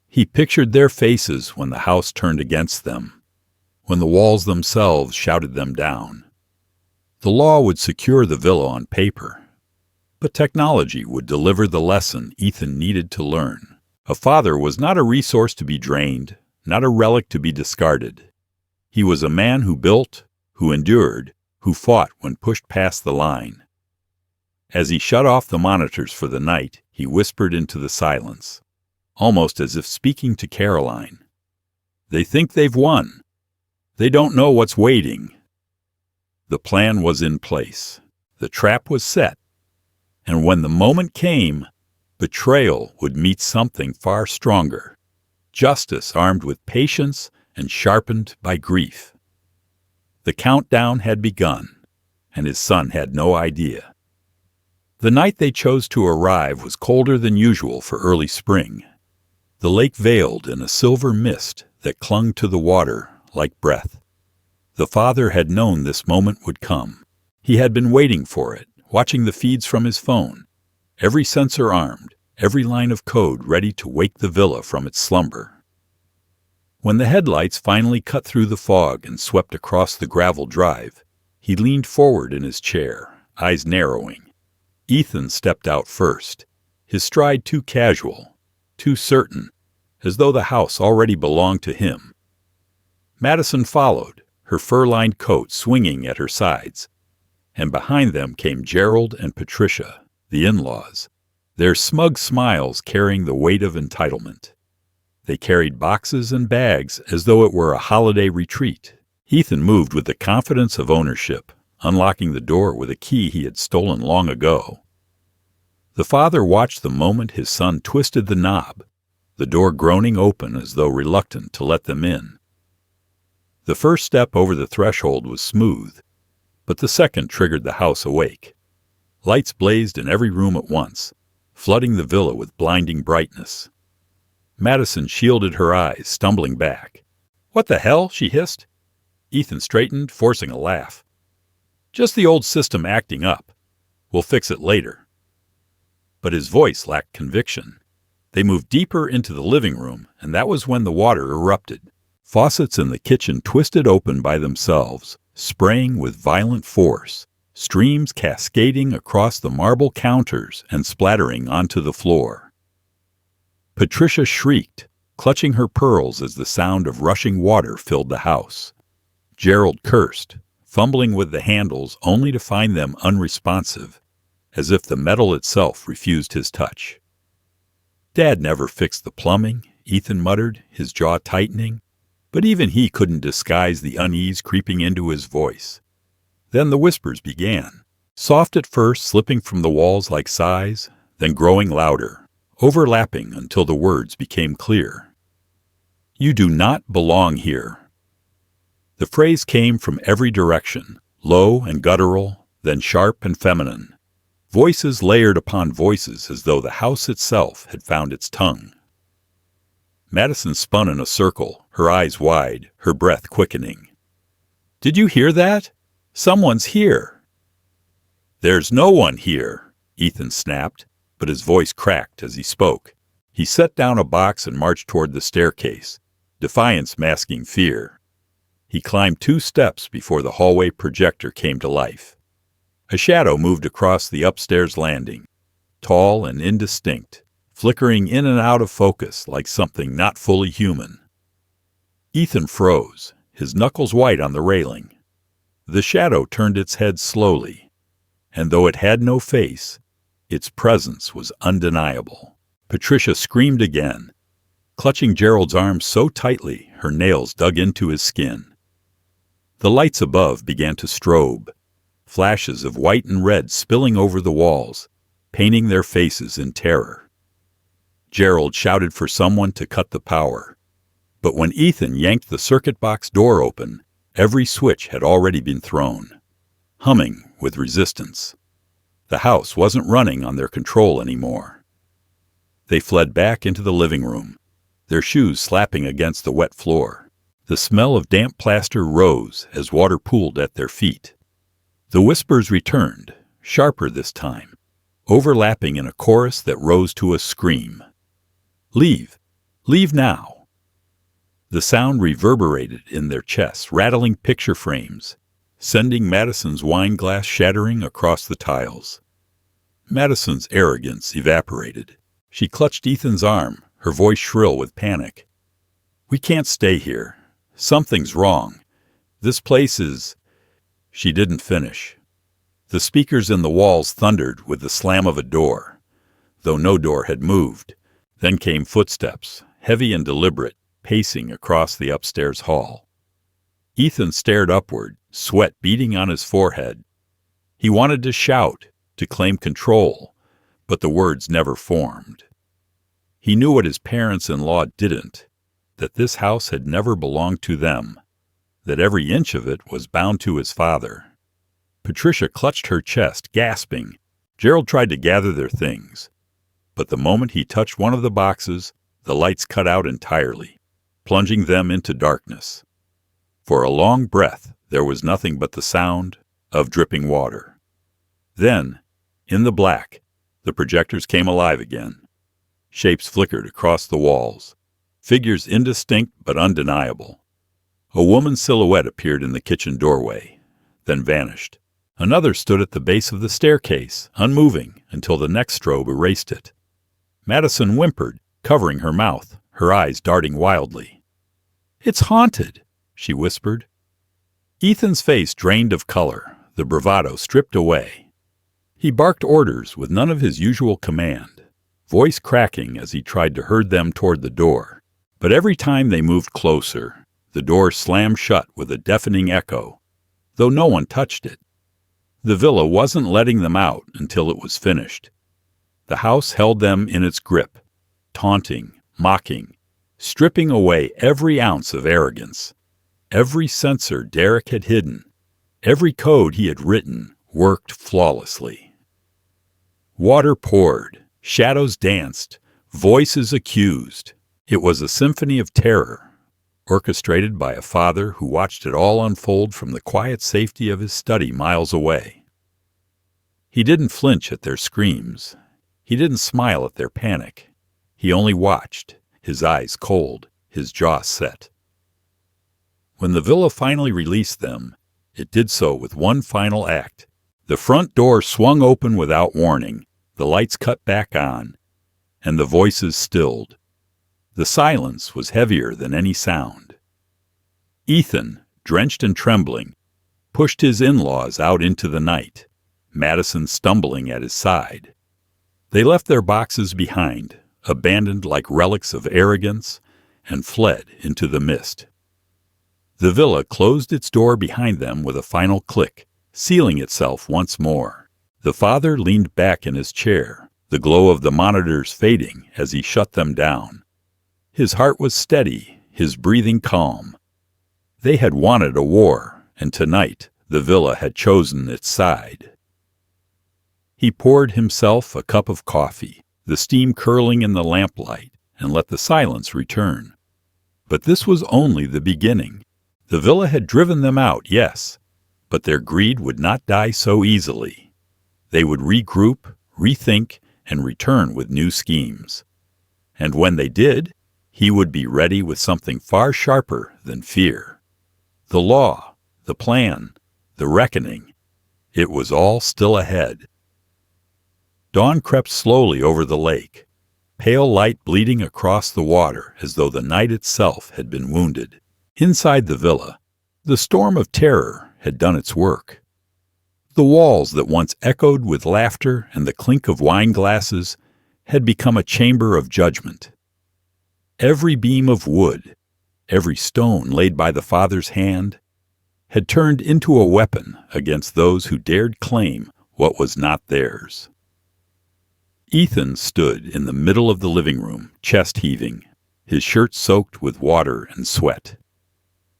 S1: He pictured their faces when the house turned against them, when the walls themselves shouted them down. The law would secure the villa on paper, but technology would deliver the lesson Ethan needed to learn. A father was not a resource to be drained, not a relic to be discarded. He was a man who built, who endured, who fought when pushed past the line. As he shut off the monitors for the night, he whispered into the silence, almost as if speaking to Caroline. They think they've won. They don't know what's waiting. The plan was in place. The trap was set. And when the moment came, betrayal would meet something far stronger. Justice armed with patience and sharpened by grief. The countdown had begun, and his son had no idea. The night they chose to arrive was colder than usual for early spring. The lake veiled in a silver mist that clung to the water like breath. The father had known this moment would come. He had been waiting for it, watching the feeds from his phone, every sensor armed, every line of code ready to wake the villa from its slumber. When the headlights finally cut through the fog and swept across the gravel drive, he leaned forward in his chair, eyes narrowing. Ethan stepped out first, his stride too casual, too certain, as though the house already belonged to him. Madison followed, her fur-lined coat swinging at her sides, and behind them came Gerald and Patricia, the in-laws, their smug smiles carrying the weight of entitlement. They carried boxes and bags as though it were a holiday retreat. Ethan moved with the confidence of ownership, unlocking the door with a key he had stolen long ago. The father watched the moment his son twisted the knob, the door groaning open as though reluctant to let them in. The first step over the threshold was smooth, but the second triggered the house awake. Lights blazed in every room at once, flooding the villa with blinding brightness. Madison shielded her eyes, stumbling back. "What the hell?" she hissed. Ethan straightened, forcing a laugh. "Just the old system acting up. We'll fix it later." But his voice lacked conviction. They moved deeper into the living room, and that was when the water erupted. Faucets in the kitchen twisted open by themselves, spraying with violent force, streams cascading across the marble counters and splattering onto the floor. Patricia shrieked, clutching her pearls as the sound of rushing water filled the house. Gerald cursed, fumbling with the handles only to find them unresponsive, as if the metal itself refused his touch. "Dad never fixed the plumbing," Ethan muttered, his jaw tightening, but even he couldn't disguise the unease creeping into his voice. Then the whispers began, soft at first, slipping from the walls like sighs, then growing louder, overlapping until the words became clear. "You do not belong here." The phrase came from every direction, low and guttural, then sharp and feminine. Voices layered upon voices as though the house itself had found its tongue. Madison spun in a circle, her eyes wide, her breath quickening. "Did you hear that? Someone's here." "There's no one here," Ethan snapped, but his voice cracked as he spoke. He set down a box and marched toward the staircase, defiance masking fear. He climbed 2 steps before the hallway projector came to life. A shadow moved across the upstairs landing, tall and indistinct, flickering in and out of focus like something not fully human. Ethan froze, his knuckles white on the railing. The shadow turned its head slowly, and though it had no face, its presence was undeniable. Patricia screamed again, clutching Gerald's arm so tightly her nails dug into his skin. The lights above began to strobe, flashes of white and red spilling over the walls, painting their faces in terror. Gerald shouted for someone to cut the power, but when Ethan yanked the circuit box door open, every switch had already been thrown, humming with resistance. The house wasn't running on their control anymore. They fled back into the living room, their shoes slapping against the wet floor. The smell of damp plaster rose as water pooled at their feet. The whispers returned, sharper this time, overlapping in a chorus that rose to a scream. "Leave! Leave now!" The sound reverberated in their chests, rattling picture frames, sending Madison's wine glass shattering across the tiles. Madison's arrogance evaporated. She clutched Ethan's arm, her voice shrill with panic. "We can't stay here. Something's wrong. This place is She didn't finish. The speakers in the walls thundered with the slam of a door, though no door had moved. Then came footsteps, heavy and deliberate, pacing across the upstairs hall. Ethan stared upward, sweat beading on his forehead. He wanted to shout, to claim control, but the words never formed. He knew what his parents-in-law didn't, that this house had never belonged to them, that every inch of it was bound to his father. Patricia clutched her chest, gasping. Gerald tried to gather their things, but the moment he touched one of the boxes, the lights cut out entirely, plunging them into darkness. For a long breath, there was nothing but the sound of dripping water. Then, in the black, the projectors came alive again. Shapes flickered across the walls, figures indistinct but undeniable. A woman's silhouette appeared in the kitchen doorway, then vanished. Another stood at the base of the staircase, unmoving, until the next strobe erased it. Madison whimpered, covering her mouth, her eyes darting wildly. "It's haunted," she whispered. Ethan's face drained of color, the bravado stripped away. He barked orders with none of his usual command, voice cracking as he tried to herd them toward the door. But every time they moved closer, the door slammed shut with a deafening echo, though no one touched it. The villa wasn't letting them out until it was finished. The house held them in its grip, taunting, mocking, stripping away every ounce of arrogance. Every censor Derek had hidden, every code he had written, worked flawlessly. Water poured, shadows danced, voices accused. It was a symphony of terror, orchestrated by a father who watched it all unfold from the quiet safety of his study miles away. He didn't flinch at their screams. He didn't smile at their panic. He only watched, his eyes cold, his jaw set. When the villa finally released them, it did so with one final act. The front door swung open without warning, the lights cut back on, and the voices stilled. The silence was heavier than any sound. Ethan, drenched and trembling, pushed his in-laws out into the night, Madison stumbling at his side. They left their boxes behind, abandoned like relics of arrogance, and fled into the mist. The villa closed its door behind them with a final click, sealing itself once more. The father leaned back in his chair, the glow of the monitors fading as he shut them down. His heart was steady, his breathing calm. They had wanted a war, and tonight the villa had chosen its side. He poured himself a cup of coffee, the steam curling in the lamplight, and let the silence return. But this was only the beginning. The villa had driven them out, yes, but their greed would not die so easily. They would regroup, rethink, and return with new schemes. And when they did, he would be ready with something far sharper than fear. The law, the plan, the reckoning. It was all still ahead. Dawn crept slowly over the lake, pale light bleeding across the water as though the night itself had been wounded. Inside the villa, the storm of terror had done its work. The walls that once echoed with laughter and the clink of wine glasses had become a chamber of judgment. Every beam of wood, every stone laid by the father's hand, had turned into a weapon against those who dared claim what was not theirs. Ethan stood in the middle of the living room, chest heaving, his shirt soaked with water and sweat.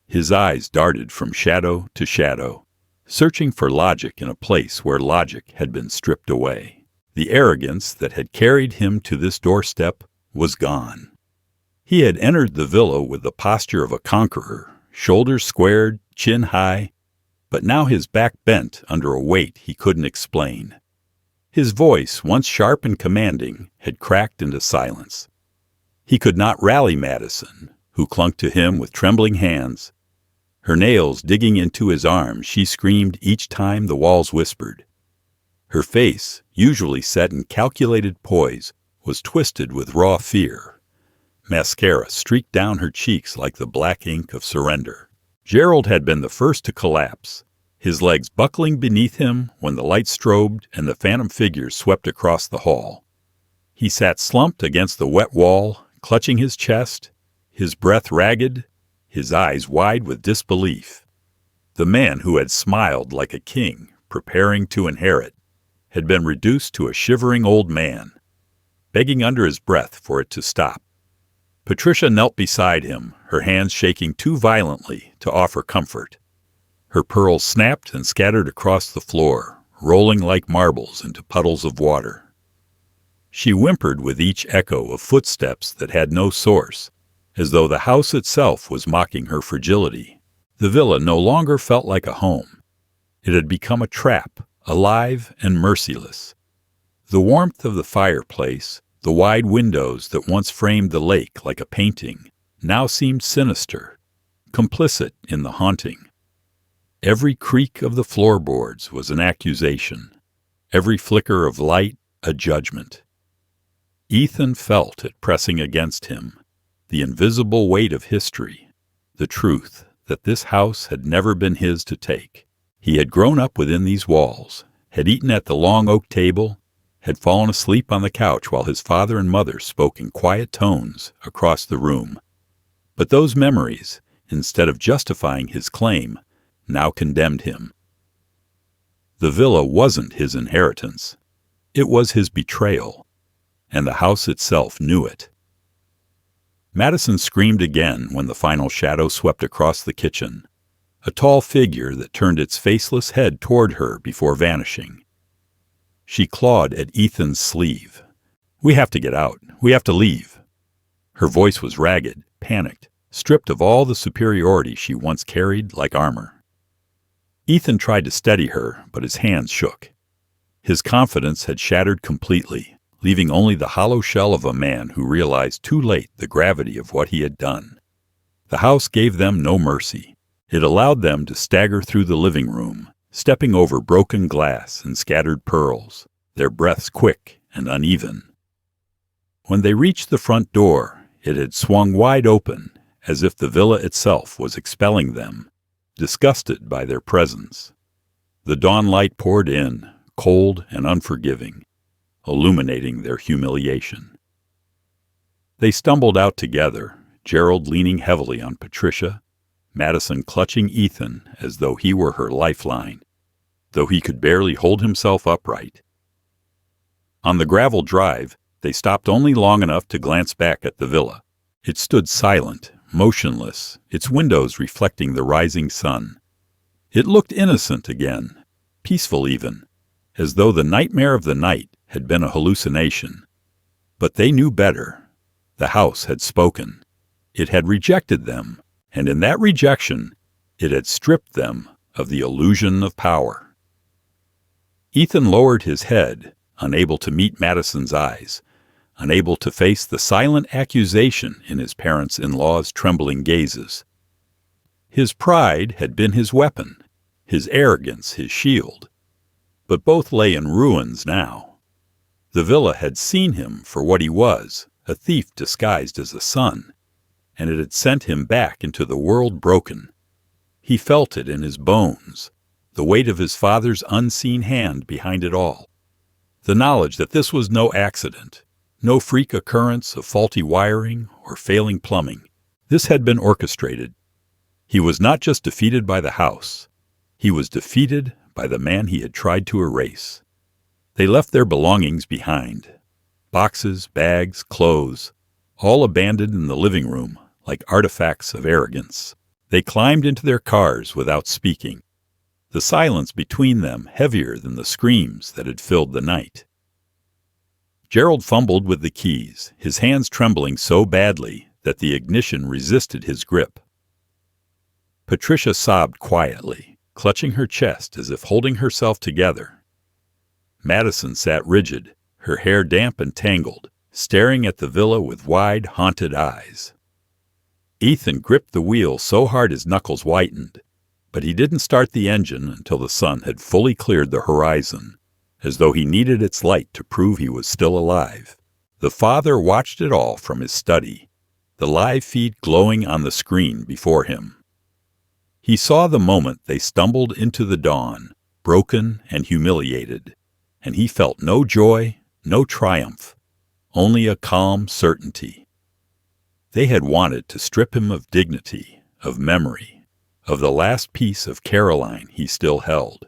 S1: His eyes darted from shadow to shadow, searching for logic in a place where logic had been stripped away. The arrogance that had carried him to this doorstep was gone. He had entered the villa with the posture of a conqueror, shoulders squared, chin high, but now his back bent under a weight he couldn't explain. His voice, once sharp and commanding, had cracked into silence. He could not rally Madison, who clung to him with trembling hands. Her nails digging into his arm, she screamed each time the walls whispered. Her face, usually set in calculated poise, was twisted with raw fear. Mascara streaked down her cheeks like the black ink of surrender. Gerald had been the first to collapse, his legs buckling beneath him when the light strobed and the phantom figures swept across the hall. He sat slumped against the wet wall, clutching his chest, his breath ragged, his eyes wide with disbelief. The man who had smiled like a king, preparing to inherit, had been reduced to a shivering old man, begging under his breath for it to stop. Patricia knelt beside him, her hands shaking too violently to offer comfort. Her pearls snapped and scattered across the floor, rolling like marbles into puddles of water. She whimpered with each echo of footsteps that had no source, as though the house itself was mocking her fragility. The villa no longer felt like a home. It had become a trap, alive and merciless. The warmth of the fireplace, the wide windows that once framed the lake like a painting, now seemed sinister, complicit in the haunting. Every creak of the floorboards was an accusation, every flicker of light a judgment. Ethan felt it pressing against him, the invisible weight of history, the truth that this house had never been his to take. He had grown up within these walls, had eaten at the long oak table, had fallen asleep on the couch while his father and mother spoke in quiet tones across the room. But those memories, instead of justifying his claim, now condemned him. The villa wasn't his inheritance. It was his betrayal, and the house itself knew it. Madison screamed again when the final shadow swept across the kitchen, a tall figure that turned its faceless head toward her before vanishing. She clawed at Ethan's sleeve. "We have to get out. We have to leave." Her voice was ragged, panicked, stripped of all the superiority she once carried like armor. Ethan tried to steady her, but his hands shook. His confidence had shattered completely, leaving only the hollow shell of a man who realized too late the gravity of what he had done. The house gave them no mercy. It allowed them to stagger through the living room, stepping over broken glass and scattered pearls, their breaths quick and uneven. When they reached the front door, it had swung wide open, as if the villa itself was expelling them, disgusted by their presence. The dawn light poured in, cold and unforgiving, illuminating their humiliation. They stumbled out together, Gerald leaning heavily on Patricia, Madison clutching Ethan as though he were her lifeline, though he could barely hold himself upright. On the gravel drive, they stopped only long enough to glance back at the villa. It stood silent, motionless, its windows reflecting the rising sun. It looked innocent again, peaceful even, as though the nightmare of the night had been a hallucination. But they knew better. The house had spoken. It had rejected them, and in that rejection, it had stripped them of the illusion of power. Ethan lowered his head, unable to meet Madison's eyes, unable to face the silent accusation in his parents-in-law's trembling gazes. His pride had been his weapon, his arrogance his shield. But both lay in ruins now. The villa had seen him for what he was, a thief disguised as a son, and it had sent him back into the world broken. He felt it in his bones, the weight of his father's unseen hand behind it all. The knowledge that this was no accident, no freak occurrence of faulty wiring or failing plumbing. This had been orchestrated. He was not just defeated by the house. He was defeated by the man he had tried to erase. They left their belongings behind. Boxes, bags, clothes, all abandoned in the living room like artifacts of arrogance. They climbed into their cars without speaking, the silence between them heavier than the screams that had filled the night. Gerald fumbled with the keys, his hands trembling so badly that the ignition resisted his grip. Patricia sobbed quietly, clutching her chest as if holding herself together. Madison sat rigid, her hair damp and tangled, staring at the villa with wide, haunted eyes. Ethan gripped the wheel so hard his knuckles whitened, but he didn't start the engine until the sun had fully cleared the horizon, as though he needed its light to prove he was still alive. The father watched it all from his study, the live feed glowing on the screen before him. He saw the moment they stumbled into the dawn, broken and humiliated, and he felt no joy, no triumph, only a calm certainty. They had wanted to strip him of dignity, of memory, of the last piece of Caroline he still held.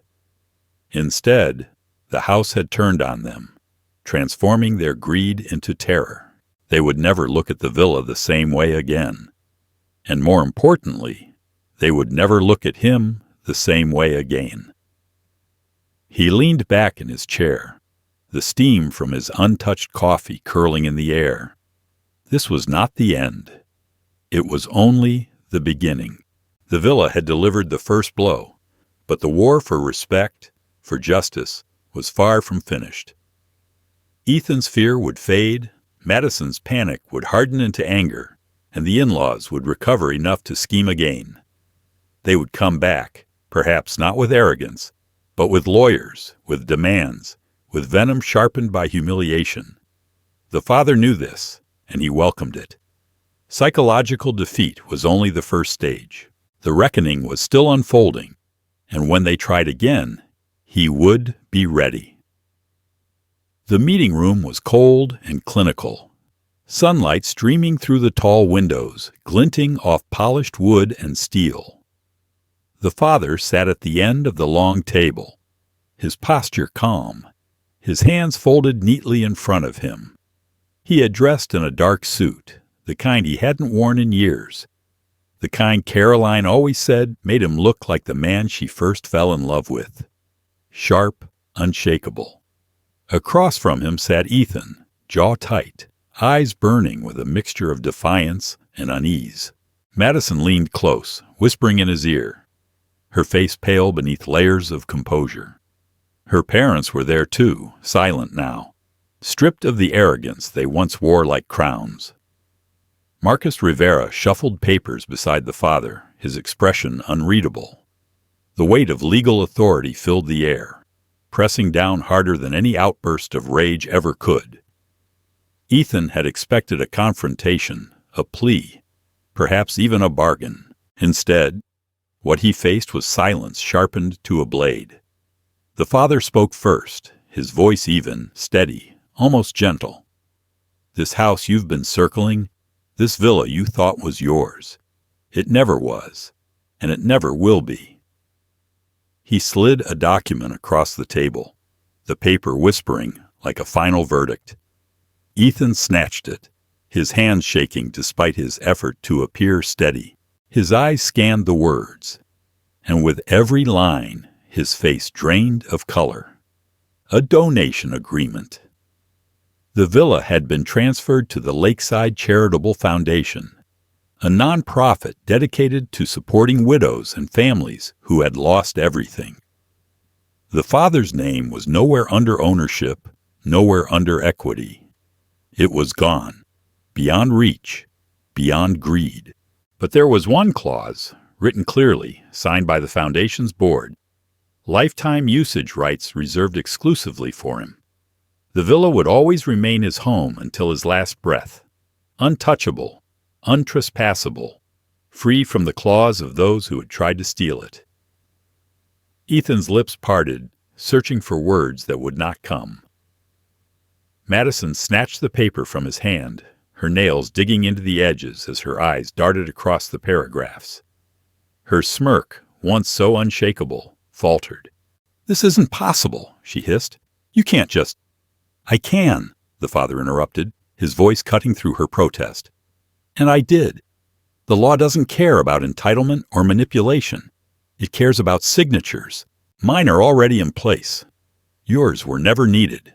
S1: Instead, the house had turned on them, transforming their greed into terror. They would never look at the villa the same way again. And more importantly, they would never look at him the same way again. He leaned back in his chair, the steam from his untouched coffee curling in the air. This was not the end. It was only the beginning. The villa had delivered the first blow, but the war for respect, for justice, was far from finished. Ethan's fear would fade, Madison's panic would harden into anger, and the in-laws would recover enough to scheme again. They would come back, perhaps not with arrogance, but with lawyers, with demands, with venom sharpened by humiliation. The father knew this, and he welcomed it. Psychological defeat was only the first stage. The reckoning was still unfolding, and when they tried again, he would be ready. The meeting room was cold and clinical, sunlight streaming through the tall windows, glinting off polished wood and steel. The father sat at the end of the long table, his posture calm, his hands folded neatly in front of him. He had dressed in a dark suit, the kind he hadn't worn in years, the kind Caroline always said made him look like the man she first fell in love with. Sharp, unshakable. Across from him sat Ethan, jaw tight, eyes burning with a mixture of defiance and unease. Madison leaned close, whispering in his ear, her face pale beneath layers of composure. Her parents were there too, silent now, stripped of the arrogance they once wore like crowns. Marcus Rivera shuffled papers beside the father, his expression unreadable. The weight of legal authority filled the air, pressing down harder than any outburst of rage ever could. Ethan had expected a confrontation, a plea, perhaps even a bargain. Instead, what he faced was silence sharpened to a blade. The father spoke first, his voice even, steady, almost gentle. "This house you've been circling, this villa you thought was yours. It never was, and it never will be." He slid a document across the table, the paper whispering like a final verdict. Ethan snatched it, his hands shaking despite his effort to appear steady. His eyes scanned the words, and with every line, his face drained of color. A donation agreement. The villa had been transferred to the Lakeside Charitable Foundation, a nonprofit dedicated to supporting widows and families who had lost everything. The father's name was nowhere under ownership, nowhere under equity. It was gone, beyond reach, beyond greed. But there was one clause, written clearly, signed by the foundation's board: lifetime usage rights reserved exclusively for him. The villa would always remain his home until his last breath, untouchable, untrespassable, free from the claws of those who had tried to steal it. Ethan's lips parted, searching for words that would not come. Madison snatched the paper from his hand, her nails digging into the edges as her eyes darted across the paragraphs. Her smirk, once so unshakable, faltered. "This isn't possible," she hissed. "You can't just—" "I can," the father interrupted, his voice cutting through her protest. "And I did. The law doesn't care about entitlement or manipulation. It cares about signatures. Mine are already in place. Yours were never needed."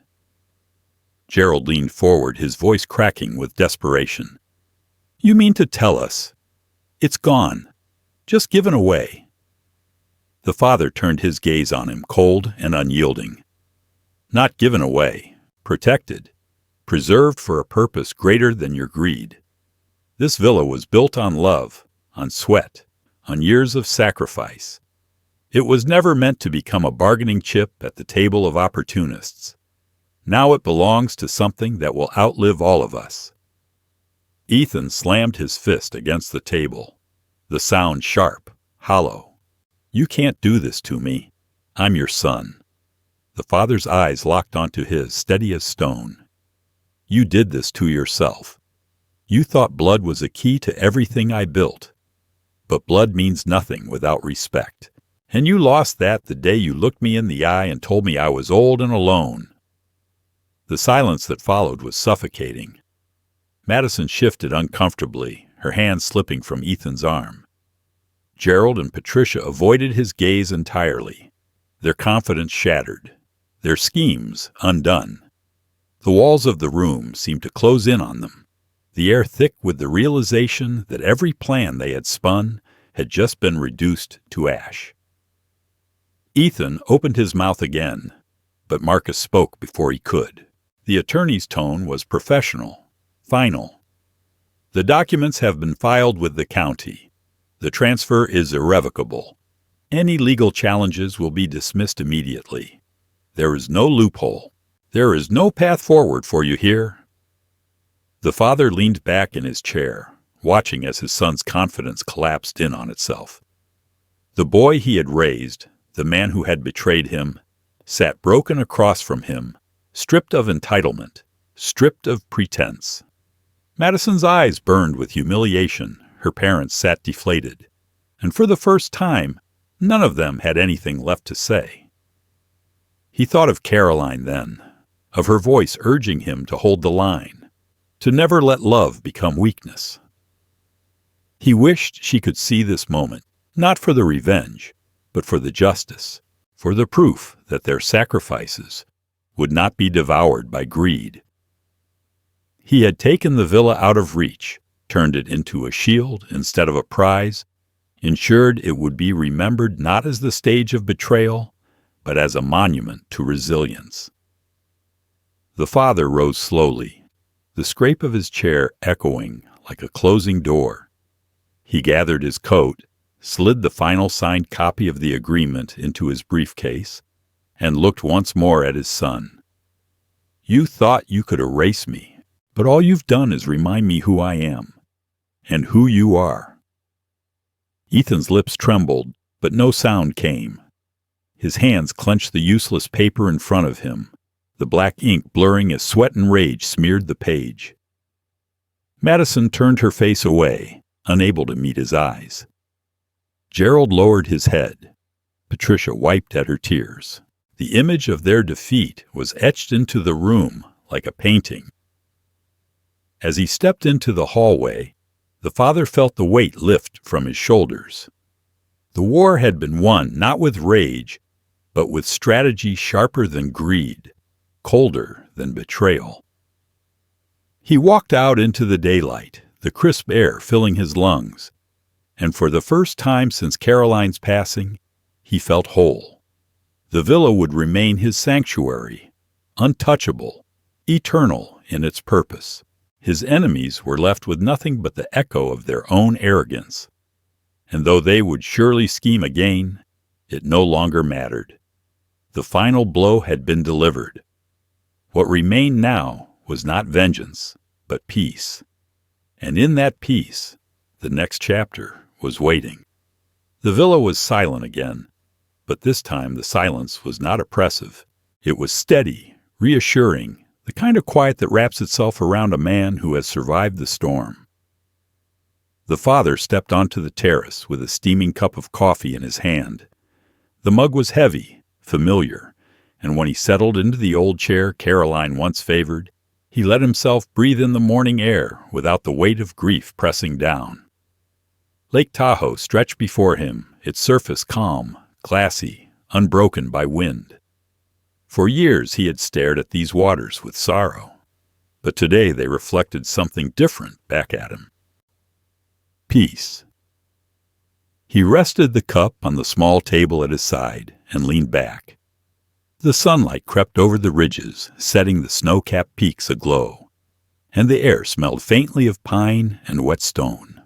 S1: Gerald leaned forward, his voice cracking with desperation. "You mean to tell us it's gone, just given away?" The father turned his gaze on him, cold and unyielding. "Not given away, protected, preserved for a purpose greater than your greed. This villa was built on love, on sweat, on years of sacrifice. It was never meant to become a bargaining chip at the table of opportunists. Now it belongs to something that will outlive all of us." Ethan slammed his fist against the table, the sound sharp, hollow. You can't do this to me. I'm your son." The father's eyes locked onto his, steady as stone. "You did this to yourself. You thought blood was a key to everything I built. But blood means nothing without respect. And you lost that the day you looked me in the eye and told me I was old and alone." The silence that followed was suffocating. Madison shifted uncomfortably, her hand slipping from Ethan's arm. Gerald and Patricia avoided his gaze entirely, their confidence shattered, their schemes undone. The walls of the room seemed to close in on them, the air thick with the realization that every plan they had spun had just been reduced to ash. Ethan opened his mouth again, but Marcus spoke before he could. The attorney's tone was professional, final. "The documents have been filed with the county. The transfer is irrevocable. Any legal challenges will be dismissed immediately. There is no loophole. There is no path forward for you here." The father leaned back in his chair, watching as his son's confidence collapsed in on itself. The boy he had raised, the man who had betrayed him, sat broken across from him, stripped of entitlement, stripped of pretense. Madison's eyes burned with humiliation. Her parents sat deflated, and for the first time, none of them had anything left to say. He thought of Caroline then, of her voice urging him to hold the line, to never let love become weakness. He wished she could see this moment, not for the revenge, but for the justice, for the proof that their sacrifices would not be devoured by greed. He had taken the villa out of reach, turned it into a shield instead of a prize, ensured it would be remembered not as the stage of betrayal, but as a monument to resilience. The father rose slowly, the scrape of his chair echoing like a closing door. He gathered his coat, slid the final signed copy of the agreement into his briefcase, and looked once more at his son. "You thought you could erase me, but all you've done is remind me who I am, and who you are." Ethan's lips trembled, but no sound came. His hands clenched the useless paper in front of him, the black ink blurring as sweat and rage smeared the page. Madison turned her face away, unable to meet his eyes. Gerald lowered his head. Patricia wiped at her tears. The image of their defeat was etched into the room like a painting. As he stepped into the hallway, the father felt the weight lift from his shoulders. The war had been won not with rage, but with strategy sharper than greed, colder than betrayal. He walked out into the daylight, the crisp air filling his lungs, and for the first time since Caroline's passing, he felt whole. The villa would remain his sanctuary, untouchable, eternal in its purpose. His enemies were left with nothing but the echo of their own arrogance. And though they would surely scheme again, it no longer mattered. The final blow had been delivered. What remained now was not vengeance, but peace. And in that peace, the next chapter was waiting. The villa was silent again, but this time the silence was not oppressive. It was steady, reassuring, the kind of quiet that wraps itself around a man who has survived the storm. The father stepped onto the terrace with a steaming cup of coffee in his hand. The mug was heavy, familiar, and when he settled into the old chair Caroline once favored, he let himself breathe in the morning air without the weight of grief pressing down. Lake Tahoe stretched before him, its surface calm, glassy, unbroken by wind. For years he had stared at these waters with sorrow, but today they reflected something different back at him. Peace. He rested the cup on the small table at his side and leaned back. The sunlight crept over the ridges, setting the snow-capped peaks aglow, and the air smelled faintly of pine and wet stone.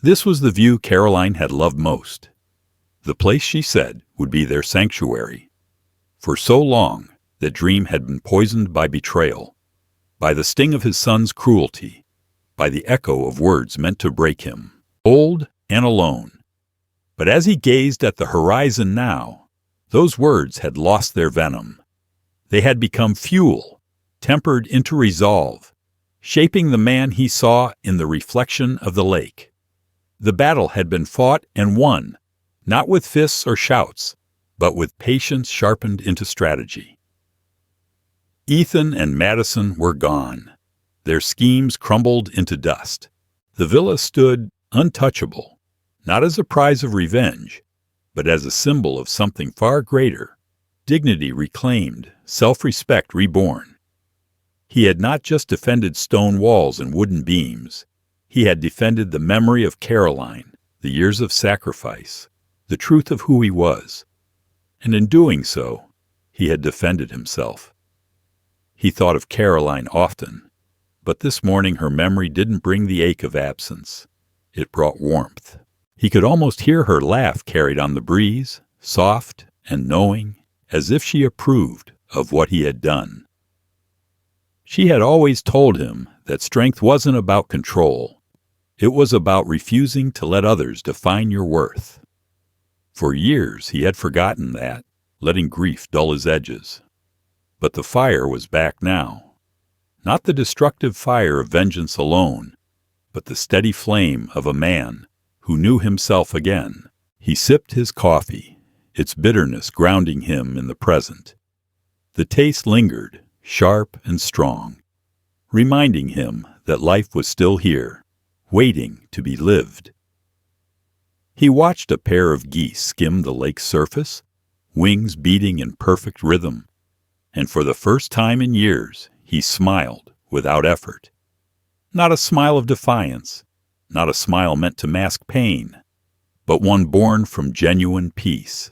S1: This was the view Caroline had loved most. The place, she said, would be their sanctuary. For so long, the dream had been poisoned by betrayal, by the sting of his son's cruelty, by the echo of words meant to break him, old and alone. But as he gazed at the horizon now, those words had lost their venom. They had become fuel, tempered into resolve, shaping the man he saw in the reflection of the lake. The battle had been fought and won, not with fists or shouts, but with patience sharpened into strategy. Ethan and Madison were gone. Their schemes crumbled into dust. The villa stood untouchable, not as a prize of revenge, but as a symbol of something far greater, dignity reclaimed, self-respect reborn. He had not just defended stone walls and wooden beams. He had defended the memory of Caroline, the years of sacrifice, the truth of who he was. And in doing so, he had defended himself. He thought of Caroline often, but this morning her memory didn't bring the ache of absence. It brought warmth. He could almost hear her laugh carried on the breeze, soft and knowing, as if she approved of what he had done. She had always told him that strength wasn't about control. It was about refusing to let others define your worth. For years he had forgotten that, letting grief dull his edges. But the fire was back now. Not the destructive fire of vengeance alone, but the steady flame of a man who knew himself again. He sipped his coffee, its bitterness grounding him in the present. The taste lingered, sharp and strong, reminding him that life was still here, waiting to be lived. He watched a pair of geese skim the lake's surface, wings beating in perfect rhythm, and for the first time in years he smiled without effort. Not a smile of defiance, not a smile meant to mask pain, but one born from genuine peace.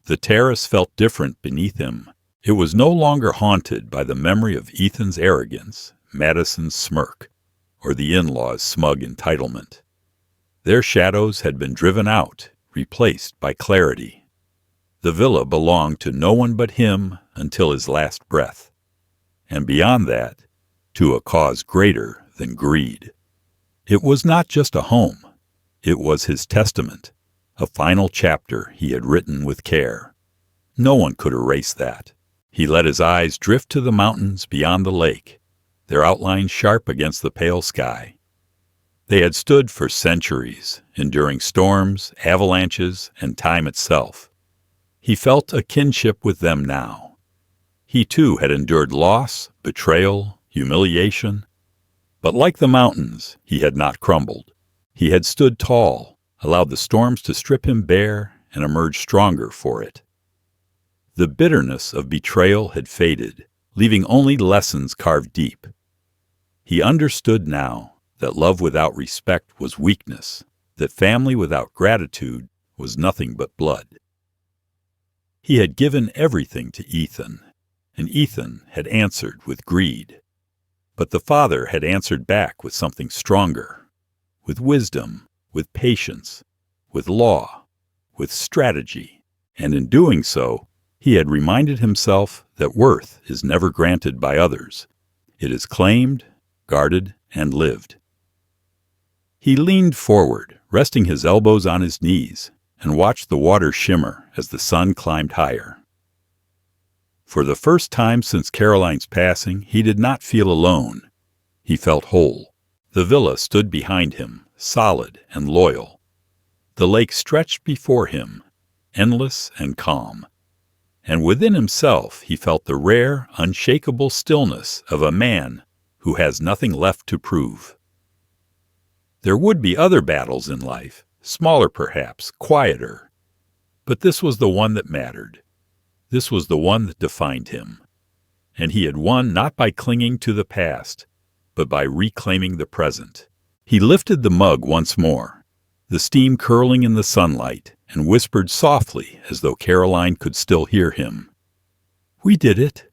S1: The terrace felt different beneath him. It was no longer haunted by the memory of Ethan's arrogance, Madison's smirk, or the in-laws' smug entitlement. Their shadows had been driven out, replaced by clarity. The villa belonged to no one but him until his last breath, and beyond that, to a cause greater than greed. It was not just a home. It was his testament, a final chapter he had written with care. No one could erase that. He let his eyes drift to the mountains beyond the lake, their outlines sharp against the pale sky. They had stood for centuries, enduring storms, avalanches, and time itself. He felt a kinship with them now. He too had endured loss, betrayal, humiliation. But like the mountains, he had not crumbled. He had stood tall, allowed the storms to strip him bare, and emerged stronger for it. The bitterness of betrayal had faded, leaving only lessons carved deep. He understood now that love without respect was weakness, that family without gratitude was nothing but blood. He had given everything to Ethan, and Ethan had answered with greed. But the father had answered back with something stronger, with wisdom, with patience, with law, with strategy, and in doing so, he had reminded himself that worth is never granted by others. It is claimed, guarded, and lived. He leaned forward, resting his elbows on his knees, and watched the water shimmer as the sun climbed higher. For the first time since Caroline's passing, he did not feel alone. He felt whole. The villa stood behind him, solid and loyal. The lake stretched before him, endless and calm. And within himself he felt the rare, unshakable stillness of a man who has nothing left to prove. There would be other battles in life, smaller perhaps, quieter. But this was the one that mattered. This was the one that defined him. And he had won not by clinging to the past, but by reclaiming the present. He lifted the mug once more, the steam curling in the sunlight, and whispered softly as though Caroline could still hear him. "We did it."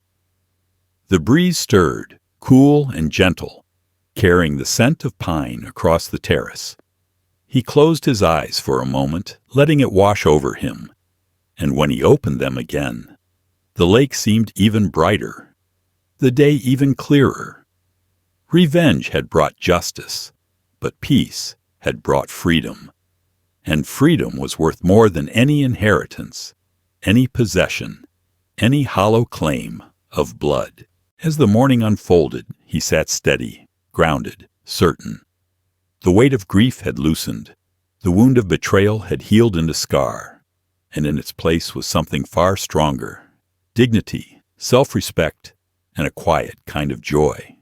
S1: The breeze stirred, cool and gentle, carrying the scent of pine across the terrace. He closed his eyes for a moment, letting it wash over him, and when he opened them again, the lake seemed even brighter, the day even clearer. Revenge had brought justice, but peace had brought freedom. and freedom was worth more than any inheritance, any possession, any hollow claim of blood. As the morning unfolded, he sat steady, grounded, certain. The weight of grief had loosened. The wound of betrayal had healed into scar, and in its place was something far stronger: dignity, self-respect, and a quiet kind of joy.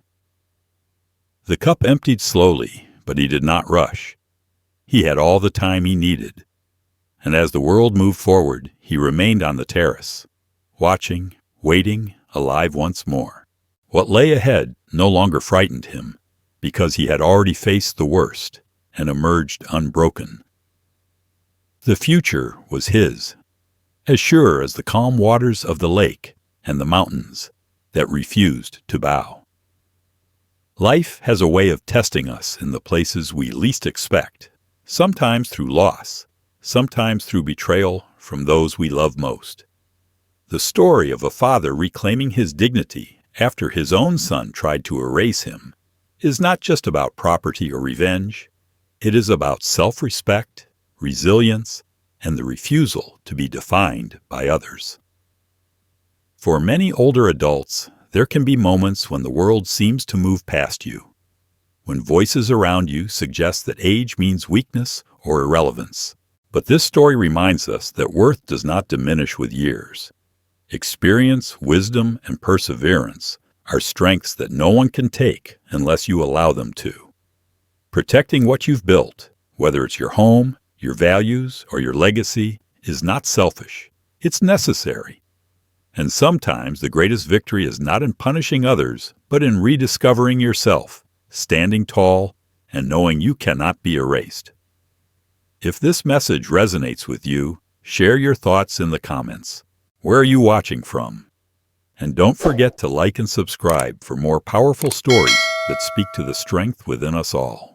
S1: The cup emptied slowly, but he did not rush. He had all the time he needed. And as the world moved forward, he remained on the terrace, watching, waiting, alive once more. What lay ahead no longer frightened him, because he had already faced the worst and emerged unbroken. The future was his, as sure as the calm waters of the lake and the mountains that refused to bow. Life has a way of testing us in the places we least expect, sometimes through loss, sometimes through betrayal from those we love most. The story of a father reclaiming his dignity after his own son tried to erase him is not just about property or revenge. It is about self-respect, resilience, and the refusal to be defined by others. For many older adults, there can be moments when the world seems to move past you, when voices around you suggest that age means weakness or irrelevance. But this story reminds us that worth does not diminish with years. Experience, wisdom, and perseverance are strengths that no one can take unless you allow them to. Protecting what you've built, whether it's your home, your values, or your legacy, is not selfish. It's necessary. And sometimes the greatest victory is not in punishing others, but in rediscovering yourself, standing tall, and knowing you cannot be erased. If this message resonates with you, share your thoughts in the comments. Where are you watching from? And don't forget to like and subscribe for more powerful stories that speak to the strength within us all.